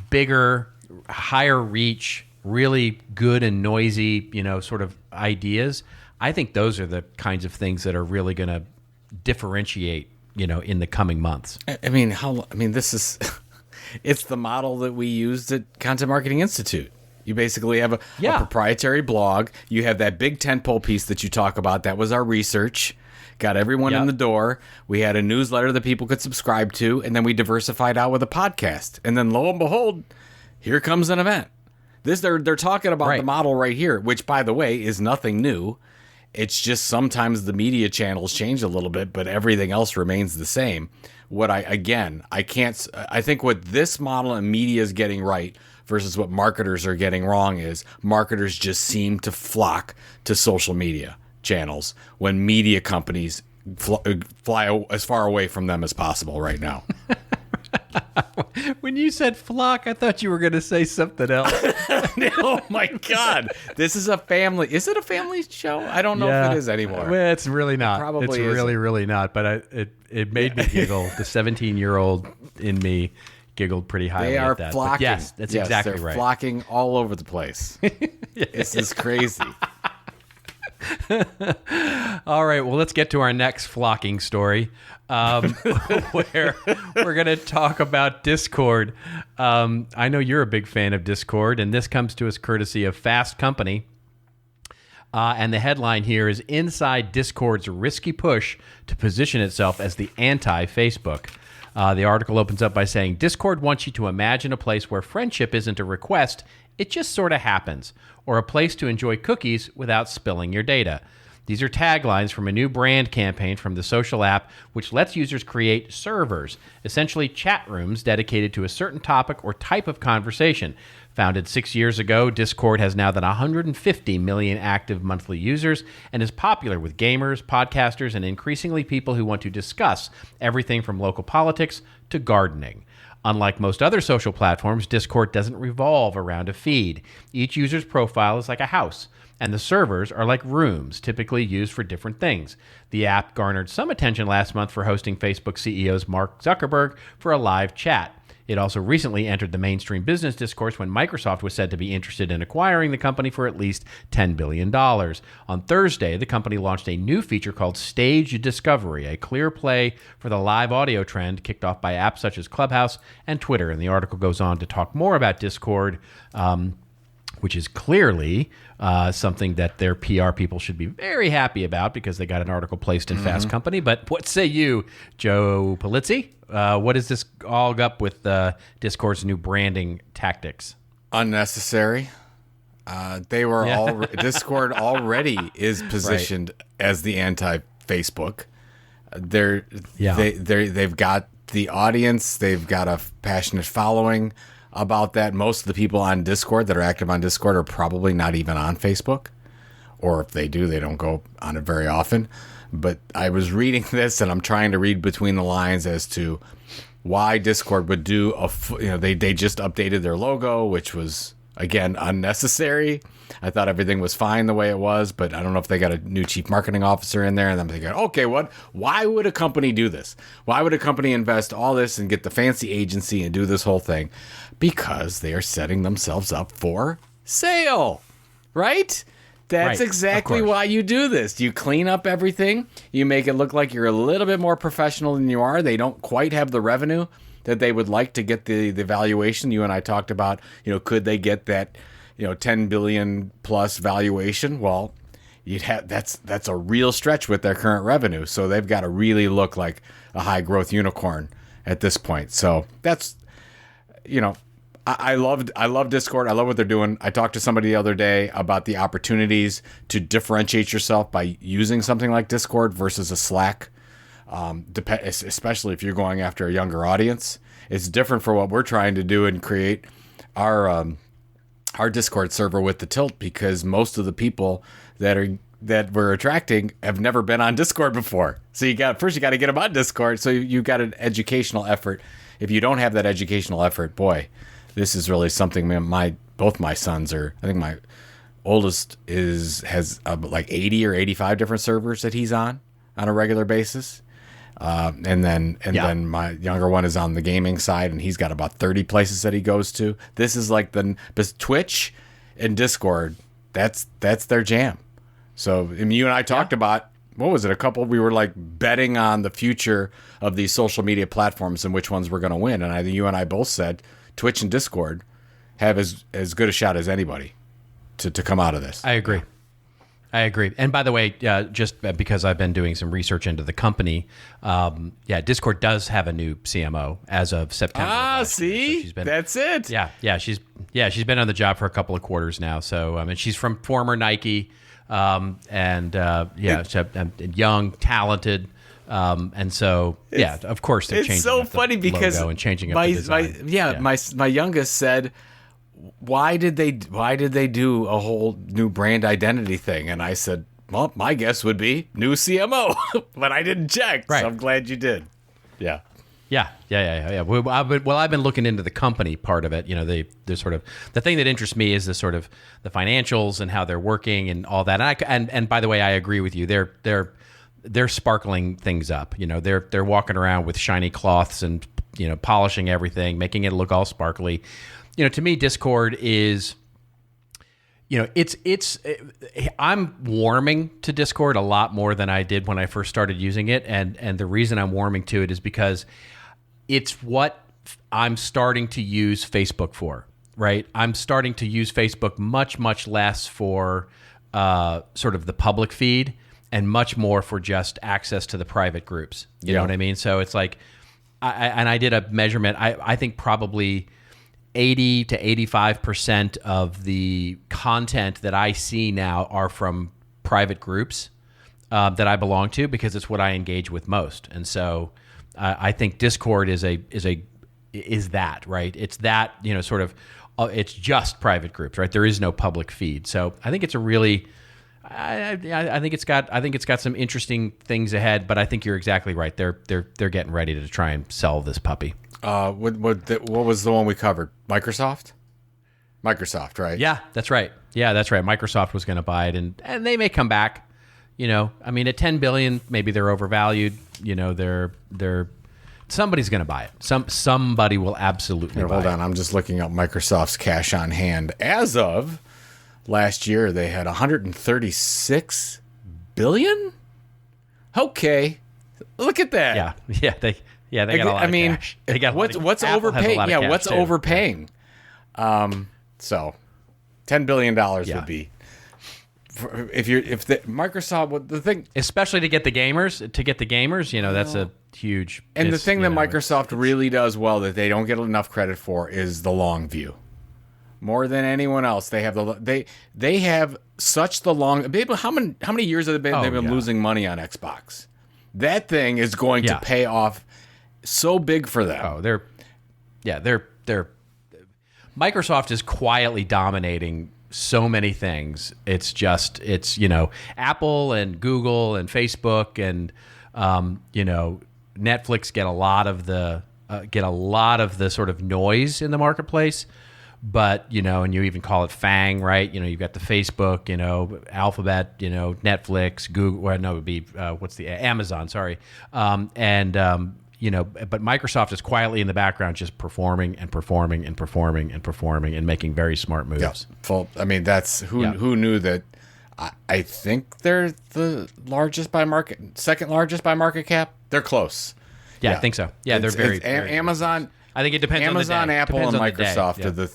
bigger, higher reach, really good and noisy, sort of ideas. I think those are the kinds of things that are really going to differentiate, in the coming months.
This is, it's the model that we used at Content Marketing Institute. You basically have a proprietary blog. You have that big tentpole piece that you talk about. That was our research. Got everyone in the door. We had a newsletter that people could subscribe to, and then we diversified out with a podcast. And then lo and behold, here comes an event. They're talking about the model right here, which, by the way, is nothing new. It's just sometimes the media channels change a little bit, but everything else remains the same. I think what this model and media is getting right versus what marketers are getting wrong is marketers just seem to flock to social media channels when media companies fly as far away from them as possible right now.
When you said flock, I thought you were going to say something else.
Oh my God. This is a family. Is it a family show? I don't know if it is anymore.
Well, it's really not.
Probably
it's
isn't.
really not. But it made me giggle. The 17-year-old in me giggled pretty highly
They are
at that.
flocking.
But yes, that's exactly
they're
right.
flocking all over the place. This is crazy.
All right, well, let's get to our next flocking story, where we're going to talk about Discord. I know you're a big fan of Discord, and this comes to us courtesy of Fast Company. And the headline here is Inside Discord's Risky Push to Position Itself as the Anti-Facebook. The article opens up by saying, Discord wants you to imagine a place where friendship isn't a request, it just sort of happens, or a place to enjoy cookies without spilling your data. These are taglines from a new brand campaign from the social app, which lets users create servers, essentially chat rooms dedicated to a certain topic or type of conversation. Founded 6 years ago, Discord has now than 150 million active monthly users and is popular with gamers, podcasters, and increasingly people who want to discuss everything from local politics to gardening. Unlike most other social platforms, Discord doesn't revolve around a feed. Each user's profile is like a house, and the servers are like rooms, typically used for different things. The app garnered some attention last month for hosting Facebook CEO's Mark Zuckerberg for a live chat. It also recently entered the mainstream business discourse when Microsoft was said to be interested in acquiring the company for at least $10 billion. On Thursday, the company launched a new feature called Stage Discovery, a clear play for the live audio trend kicked off by apps such as Clubhouse and Twitter. And the article goes on to talk more about Discord, which is clearly something that their PR people should be very happy about because they got an article placed in Fast Company. But what say you, Joe Polizzi? What is this all up with Discord's new branding tactics?
Unnecessary. They were Discord already is positioned as the anti-Facebook. They've got the audience. They've got a passionate following about that. Most of the people on Discord that are active on Discord are probably not even on Facebook, or if they do, they don't go on it very often. But I was reading this, and I'm trying to read between the lines as to why Discord would do they just updated their logo, which was again unnecessary. I thought everything was fine the way it was, but I don't know if they got a new chief marketing officer in there, and I'm thinking, okay, why would a company do this? Why would a company invest all this and get the fancy agency and do this whole thing? Because they are setting themselves up for sale, right? That's exactly why you do this. You clean up everything. You make it look like you're a little bit more professional than you are. They don't quite have the revenue that they would like to get the valuation. You and I talked about, could they get that, 10 billion plus valuation? Well, that's a real stretch with their current revenue. So they've got to really look like a high growth unicorn at this point. So that's, I love Discord. I love what they're doing. I talked to somebody the other day about the opportunities to differentiate yourself by using something like Discord versus a Slack, especially if you're going after a younger audience. It's different for what we're trying to do and create our Discord server with the Tilt, because most of the people that we're attracting have never been on Discord before. So you got to get them on Discord. So you got an educational effort. If you don't have that educational effort, boy, this is really something. Both my sons are. I think my oldest has like 80 or 85 different servers that he's on a regular basis, and then my younger one is on the gaming side, and he's got about 30 places that he goes to. This is like Twitch and Discord. That's their jam. So you and I talked about, what was it? We were like betting on the future of these social media platforms and which ones were going to win. And you and I both said Twitch and Discord have as good a shot as anybody to come out of this.
I agree. And by the way, just because I've been doing some research into the company, Discord does have a new CMO as of September.
See?
So
that's it.
She's been on the job for a couple of quarters now. So and she's from former Nike, young, talented. And so, of course, they're changing.
It's so funny because
logo and changing up the design.
My youngest said, why did they do a whole new brand identity thing? And I said, well, my guess would be new CMO, but I didn't check.
Right.
So I'm glad you did. Yeah.
Yeah. Well, I've been looking into the company part of it. You know, the sort of the thing that interests me is the sort of the financials and how they're working and all that. And by the way, I agree with you. They're sparkling things up. You know, they're walking around with shiny cloths and, you know, polishing everything, making it look all sparkly. You know, to me, Discord is, you know, I'm warming to Discord a lot more than I did when I first started using it. And the reason I'm warming to it is because it's what I'm starting to use Facebook for, right? I'm starting to use Facebook much, much less for sort of the public feed and much more for just access to the private groups. You know what I mean? So it's like, I did a measurement. I think probably 80 to 85% of the content that I see now are from private groups that I belong to, because it's what I engage with most. And so I think Discord is that, right? It's that, you know, sort of, it's just private groups, right? There is no public feed. So I think it's a really, I think it's got some interesting things ahead, but I think you're exactly right. They're getting ready to try and sell this puppy.
What was the one we covered? Microsoft, right?
Yeah, that's right. Microsoft was going to buy it, and they may come back. You know, I mean, at $10 billion, maybe they're overvalued. You know, they're somebody's going to buy it. Somebody will absolutely buy it.
Hold on, I'm just looking up Microsoft's cash on hand. As of last year, they had 136 billion. Okay, look at that.
Yeah, they got a lot of cash. They got
what's overpaying? Yeah, what's
too.
overpaying? So $10 billion would be if Microsoft, the thing,
especially to get the gamers, you know, that's a huge.
And the thing that Microsoft really does well that they don't get enough credit for is the long view. More than anyone else, they have they have such the long. How many years have they been losing money on Xbox? That thing is going to pay off so big for them.
Oh, they're Microsoft is quietly dominating so many things. It's you know, Apple and Google and Facebook and you know, Netflix get a lot of the sort of noise in the marketplace. But, you know, and you even call it FANG, right? You know, you've got the Facebook, you know, Alphabet, you know, Netflix, Google, well, no, it would be, Amazon, sorry. You know, but Microsoft is quietly in the background just performing and making very smart moves.
Yeah. I mean, that's, who knew that? I think they're the largest by market, second largest by market cap. They're close.
Yeah, I think so. Yeah, they're very
Amazon.
I think it depends
Amazon,
on the day.
Apple, and Microsoft are the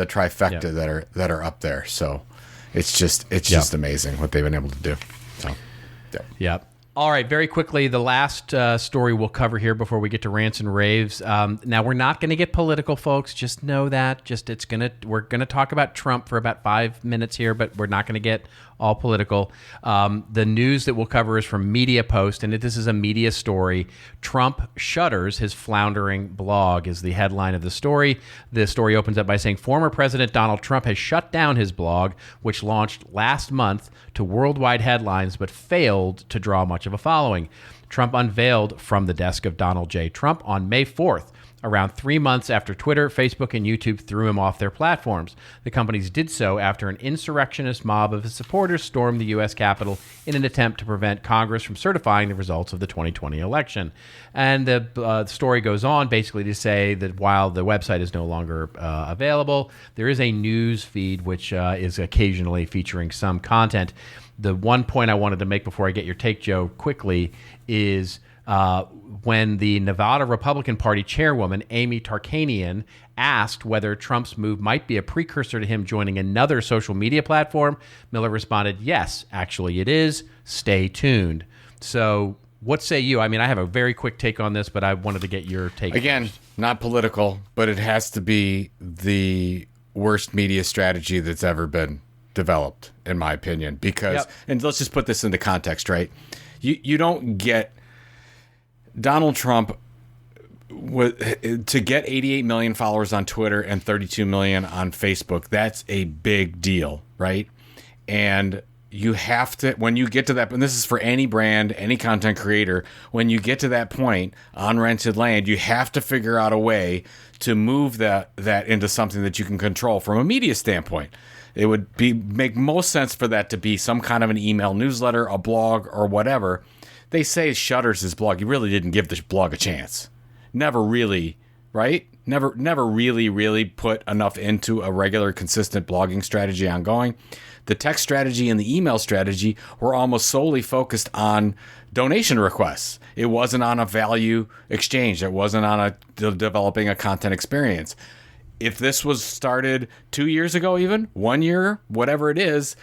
trifecta that are up there. So it's just amazing what they've been able to do. So,
yeah. All right, very quickly, the last story we'll cover here before we get to rants and raves. Now, we're not going to get political, folks. Just know that. We're gonna talk about Trump for about 5 minutes here, but we're not going to get all political. The news that we'll cover is from Media Post, and this is a media story. Trump shutters his floundering blog is the headline of the story. The story opens up by saying former President Donald Trump has shut down his blog, which launched last month to worldwide headlines, but failed to draw much of a following. Trump unveiled from the desk of Donald J. Trump on May 4th, around 3 months after Twitter, Facebook, and YouTube threw him off their platforms. The companies did so after an insurrectionist mob of his supporters stormed the U.S. Capitol in an attempt to prevent Congress from certifying the results of the 2020 election. And the story goes on basically to say that while the website is no longer available, there is a news feed which is occasionally featuring some content. The one point I wanted to make before I get your take, Joe, quickly is when the Nevada Republican Party chairwoman, Amy Tarkanian, asked whether Trump's move might be a precursor to him joining another social media platform, Miller responded, yes, actually it is. Stay tuned. So what say you? I mean, I have a very quick take on this, but I wanted to get your take.
Again,
first.
Not political, but it has to be the worst media strategy that's ever been developed, in my opinion, because, and let's just put this into context, right? You don't get Donald Trump to get 88 million followers on Twitter and 32 million on Facebook. That's a big deal, right? And you have to, when you get to that, and this is for any brand, any content creator, when you get to that point on rented land, you have to figure out a way to move that into something that you can control from a media standpoint. It would make most sense for that to be some kind of an email newsletter, a blog, or whatever. They say Shutter's his blog. He really didn't give the blog a chance. Never really, right? Never really put enough into a regular, consistent blogging strategy ongoing. The text strategy and the email strategy were almost solely focused on donation requests. It wasn't on a value exchange. It wasn't on developing a content experience. If this was started 2 years ago, even 1 year, whatever it is,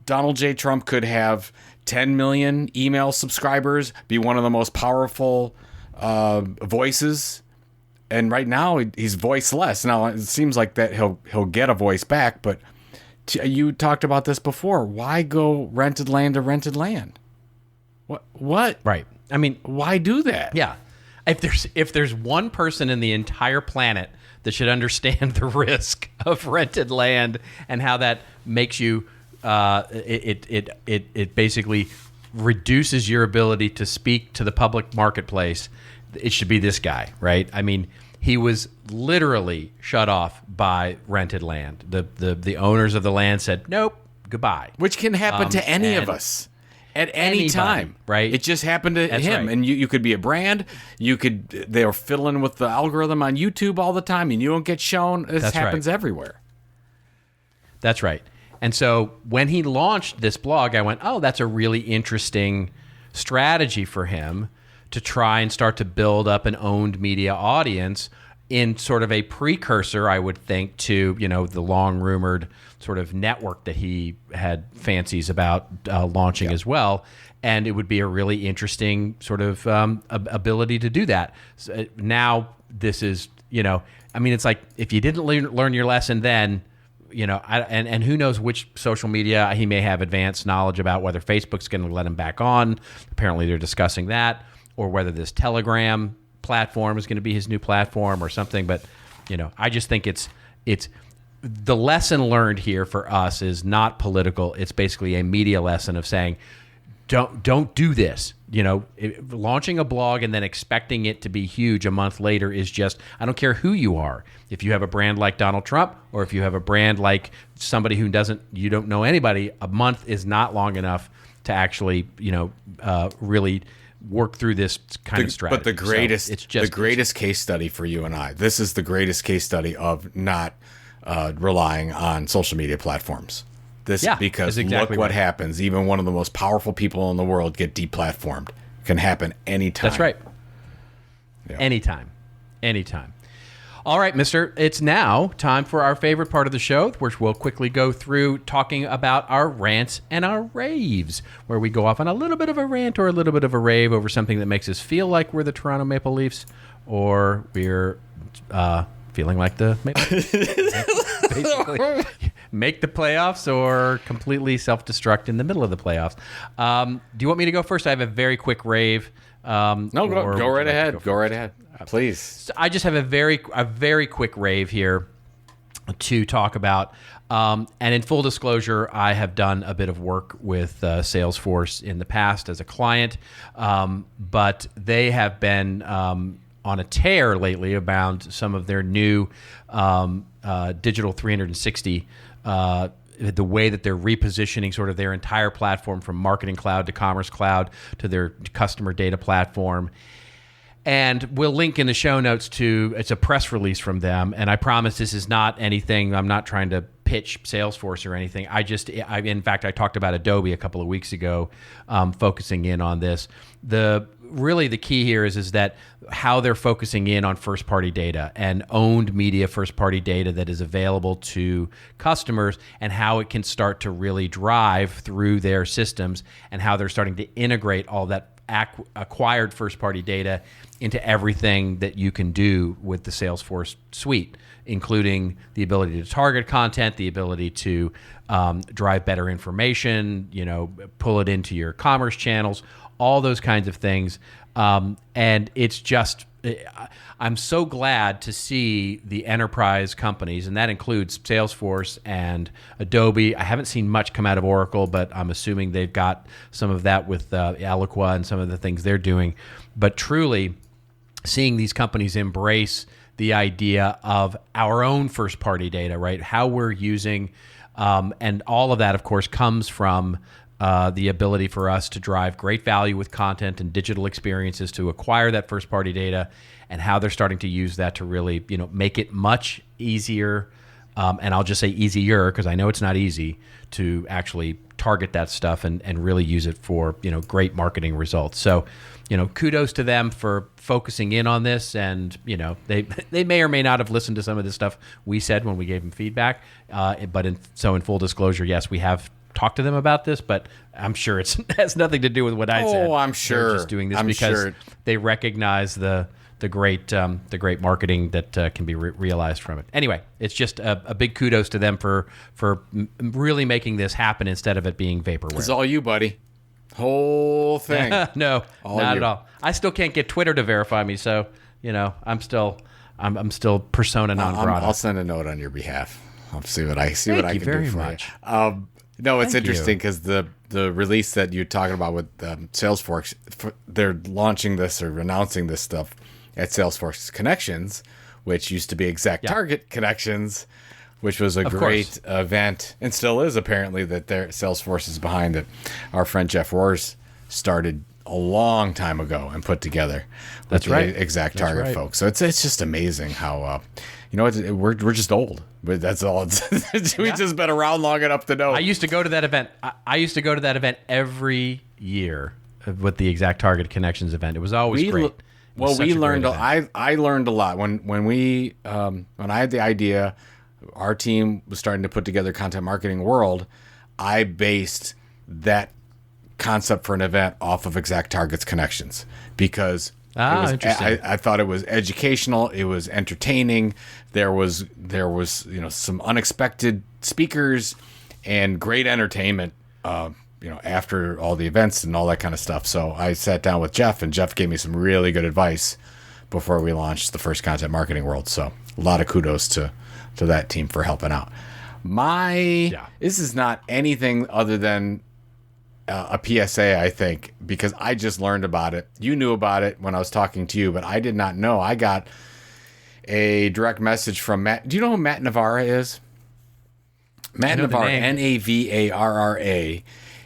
Donald J. Trump could have 10 million email subscribers, be one of the most powerful voices. And right now he's voiceless. Now it seems like that he'll get a voice back, but you talked about this before. Why go rented land to rented land? What?
Right. I mean,
why do that?
Yeah. If there's one person in the entire planet that should understand the risk of rented land and how that makes you, it basically reduces your ability to speak to the public marketplace, it should be this guy, right? I mean, he was literally shut off by rented land. The owners of the land said, nope, goodbye.
Which can happen to any of us at any time,
right?
It just happened to him.
Right.
And you could be a brand. They were fiddling with the algorithm on YouTube all the time, and you don't get shown. This happens everywhere.
That's right. And so when he launched this blog, I went, oh, that's a really interesting strategy for him to try and start to build up an owned media audience in sort of a precursor, I would think, to, the long rumored sort of network that he had fancies about launching as well. And it would be a really interesting sort of ability to do that. So now this is, it's like if you didn't learn your lesson then, and who knows which social media he may have advanced knowledge about, whether Facebook's going to let him back on. Apparently they're discussing that. Or whether this Telegram platform is going to be his new platform or something. But, I just think it's the lesson learned here for us is not political. It's basically a media lesson of saying, don't do this. Launching a blog and then expecting it to be huge a month later is just, I don't care who you are. If you have a brand like Donald Trump, or if you have a brand like somebody who you don't know anybody, a month is not long enough to actually, really work through this kind of strategy.
But the greatest case study for you and I, this is the greatest case study of not relying on social media platforms. Because exactly look what happens. Even one of the most powerful people in the world get deplatformed. It can happen anytime.
That's right. Yeah. Anytime. All right, mister, it's now time for our favorite part of the show, which we'll quickly go through talking about our rants and our raves, where we go off on a little bit of a rant or a little bit of a rave over something that makes us feel like we're the Toronto Maple Leafs, or we're feeling like the Maple Leafs. Basically, make the playoffs or completely self-destruct in the middle of the playoffs. Do you want me to go first? I have a very quick rave.
No, go right ahead. Go right ahead. Please.
So I just have a very quick rave here to talk about. And in full disclosure, I have done a bit of work with Salesforce in the past as a client, but they have been on a tear lately about some of their new digital 360, the way that they're repositioning sort of their entire platform from Marketing Cloud to Commerce Cloud to their customer data platform. And we'll link in the show notes it's a press release from them. And I promise this is not anything, I'm not trying to pitch Salesforce or anything. In fact, I talked about Adobe a couple of weeks ago, focusing in on this. Really the key here is that how they're focusing in on first-party data and owned media first-party data that is available to customers, and how it can start to really drive through their systems, and how they're starting to integrate all that acquired first-party data into everything that you can do with the Salesforce suite, including the ability to target content, the ability to drive better information, pull it into your commerce channels, all those kinds of things. And it's just, I'm so glad to see the enterprise companies, and that includes Salesforce and Adobe. I haven't seen much come out of Oracle, but I'm assuming they've got some of that with Eloqua and some of the things they're doing. But truly, seeing these companies embrace the idea of our own first-party data, right? How we're using, and all of that, of course, comes from the ability for us to drive great value with content and digital experiences to acquire that first-party data, and how they're starting to use that to really, make it much easier. And I'll just say easier because I know it's not easy to actually target that stuff and really use it for, great marketing results. So, kudos to them for focusing in on this. And, they may or may not have listened to some of the stuff we said when we gave them feedback. But in full disclosure, yes, we have talked to them about this, but I'm sure it has nothing to do with what I said.
Oh, I'm sure.
They're just doing this because they recognize the great marketing that can be realized from it. Anyway, it's just a big kudos to them for really making this happen instead of it being vaporware.
It's all you, buddy. Whole thing.
No, not at all. I still can't get Twitter to verify me, so I'm still persona non grata.
I'll send a note on your behalf. I'll see what I can do for you.
Thank you very much.
No, it's interesting because the release that you're talking about with Salesforce, they're launching this or announcing this stuff at Salesforce Connections, which used to be Exact Target Connections, which was a great event and still is apparently that Salesforce is behind it. Our friend Jeff Roars started a long time ago and put together.
That's right.
Exact Target folks. So it's just amazing how we're just old, but that's all. We've just been around long enough to know.
I used to go to that event. I used to go to that event every year with the Exact Target Connections event. It was always great.
We learned. I learned a lot when I had the idea. Our team was starting to put together Content Marketing World. I based that concept for an event off of Exact Target's Connections because I thought it was educational. It was entertaining. There was some unexpected speakers and great entertainment. After all the events and all that kind of stuff. So I sat down with Jeff, and Jeff gave me some really good advice before we launched the first Content Marketing World. So a lot of kudos to that team for helping out. This is not anything other than a PSA, I think, because I just learned about it. You knew about it when I was talking to you, but I did not know. I got a direct message from Matt. Do you know who Matt Navarra is? Matt Navarra, Navarra.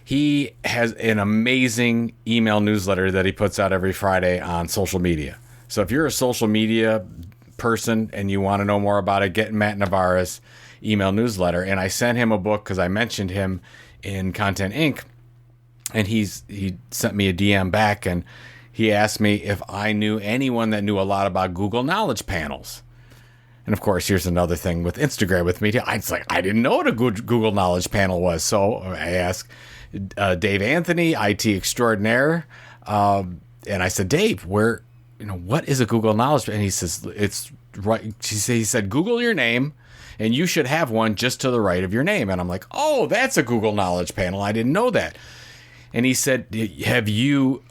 He has an amazing email newsletter that he puts out every Friday on social media. So if you're a social media person and you want to know more about it, get Matt Navarra's email newsletter. And I sent him a book because I mentioned him in Content Inc. And he sent me a DM back and he asked me if I knew anyone that knew a lot about Google Knowledge Panels. And of course, here's another thing with Instagram with me. I didn't know what a Google Knowledge Panel was. So I asked Dave Anthony, IT extraordinaire, and I said, Dave, what is a Google Knowledge? And he says, it's right. He said, Google your name, and you should have one just to the right of your name. And I'm like, oh, that's a Google Knowledge Panel. I didn't know that. And he said, have you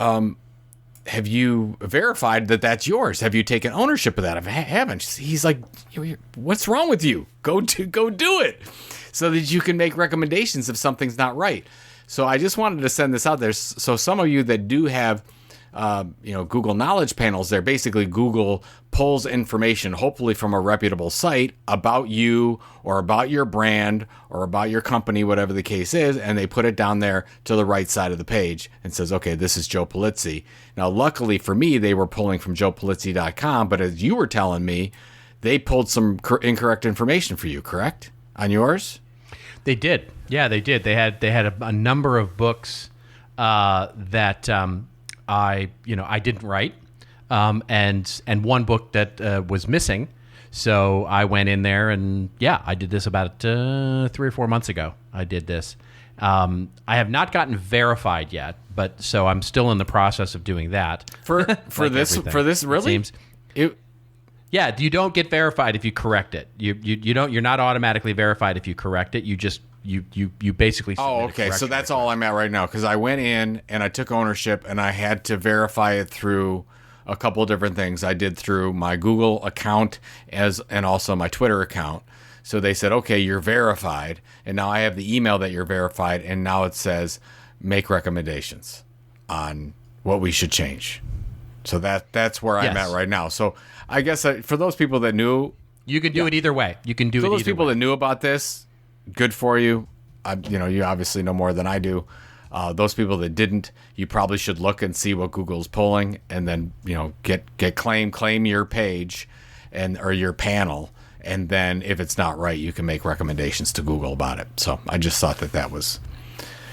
verified that that's yours? Have you taken ownership of that? I haven't. He's like, what's wrong with you? Go do it so that you can make recommendations if something's not right. So I just wanted to send this out there. So some of you that do have, Google Knowledge Panels, they're basically Google pulls information, hopefully from a reputable site, about you or about your brand or about your company, whatever the case is, and they put it down there to the right side of the page and says, okay, this is Joe Polizzi. Now, luckily for me, they were pulling from joepolizzi.com, but as you were telling me, they pulled some incorrect information for you, correct? On yours?
They did. Yeah, they did. They had a number of books that I didn't write, and one book that was missing. So I went in there and I did this about 3 or 4 months ago. I did this. I have not gotten verified yet, but so I'm still in the process of doing that.
For this really?
Yeah, you don't get verified if you correct it. You're not automatically verified if you correct it. You just you basically submit
Oh,
a
okay. So
correction
that's
request.
all I'm at right now because I went in and I took ownership and I had to verify it through a couple of different things. I did through my Google account and also my Twitter account. So they said, okay, you're verified. And now I have the email that you're verified. And now it says make recommendations on what we should change. So that's where I'm
Yes.
at right now. So I guess for those people that knew,
You can do it either way. You can do
for
it
those
either
people
way.
that knew about this, good for you. You obviously know more than I do. Those people that didn't, you probably should look and see what Google's pulling, and then claim your page, or your panel, and then if it's not right, you can make recommendations to Google about it. So I just thought that was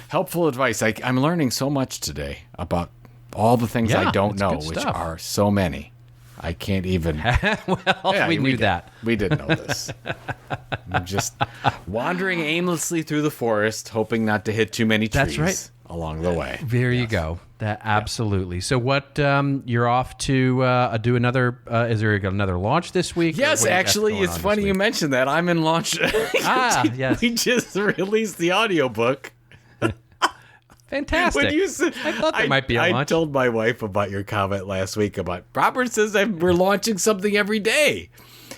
helpful advice. I'm learning so much today about all the things I don't
it's
know,
good
which
stuff.
are so many. I can't even.
Well,
Yeah,
we knew that.
We didn't know this. I'm just wandering aimlessly through the forest, hoping not to hit too many trees
That's right.
along the way.
There you go. That absolutely. So what? You're off to do another? Is there another launch this week? or
Yes,
what do you got
actually,
going
it's
on this
funny you
week?
mentioned that. I'm in launch.
Yes.
We just released the audiobook.
Fantastic.
When you said,
I thought there might be a
I
launch.
told my wife about your comment last week about Robert says that we're launching something every day.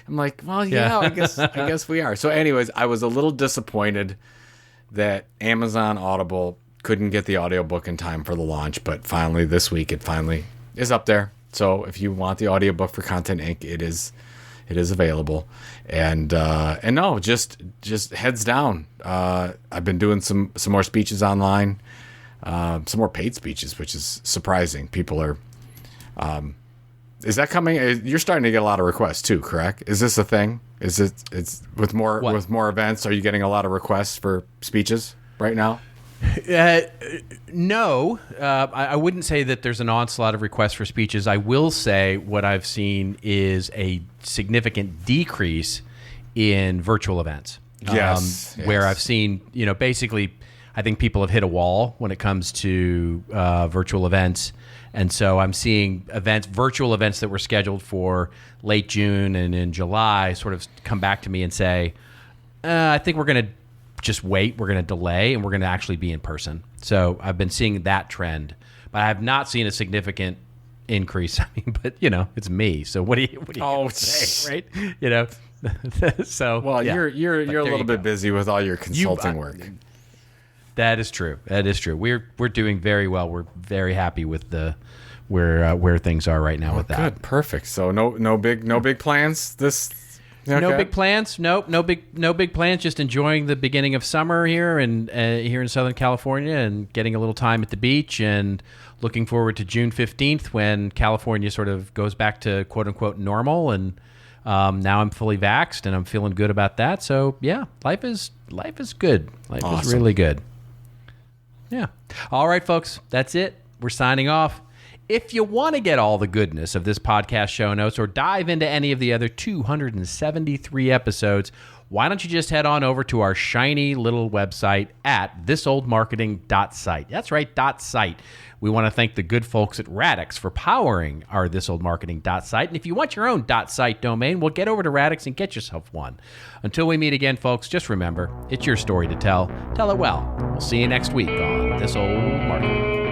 I'm like, well, yeah. I guess we are. So, anyways, I was a little disappointed that Audible couldn't get the audiobook in time for the launch, but finally this week it finally is up there. So if you want the audiobook for Content Inc., it is available. And no, just heads down. I've been doing some more speeches online. Some more paid speeches, which is surprising. People are, is that coming? You're starting to get a lot of requests too, correct? Is this a thing? It's with more events? Are you getting a lot of requests for speeches right now?
No, I wouldn't say that there's an onslaught of requests for speeches. I will say what I've seen is a significant decrease in virtual events.
Yes.
Where I've seen, basically, I think people have hit a wall when it comes to virtual events. And so I'm seeing virtual events that were scheduled for late June and in July sort of come back to me and say, I think we're going to just wait. We're going to delay, and we're going to actually be in person. So I've been seeing that trend, but I have not seen a significant increase. I mean, but it's me. So what do you say, right? So
Well,
yeah.
you're a little
you
bit
go.
busy with all your consulting work.
That is true. We're doing very well. We're very happy with where things are right now with that.
Good, perfect. So no big plans.
No
Okay.
big plans. Nope. No big plans. Just enjoying the beginning of summer here and here in Southern California, and getting a little time at the beach, and looking forward to June 15th when California sort of goes back to quote unquote normal. And now I'm fully vaxxed, and I'm feeling good about that. So yeah, life is good. Life is
Awesome.
really good. Yeah. All right, folks. That's it. We're signing off. If you want to get all the goodness of this podcast show notes or dive into any of the other 273 episodes, why don't you just head on over to our shiny little website at ThisOldMarketing.site. That's right, .site. We want to thank the good folks at Radix for powering our ThisOldMarketing.site. And if you want your own .site domain, well, get over to Radix and get yourself one. Until we meet again, folks, just remember, it's your story to tell. Tell it well. We'll see you next week on This Old Marketing.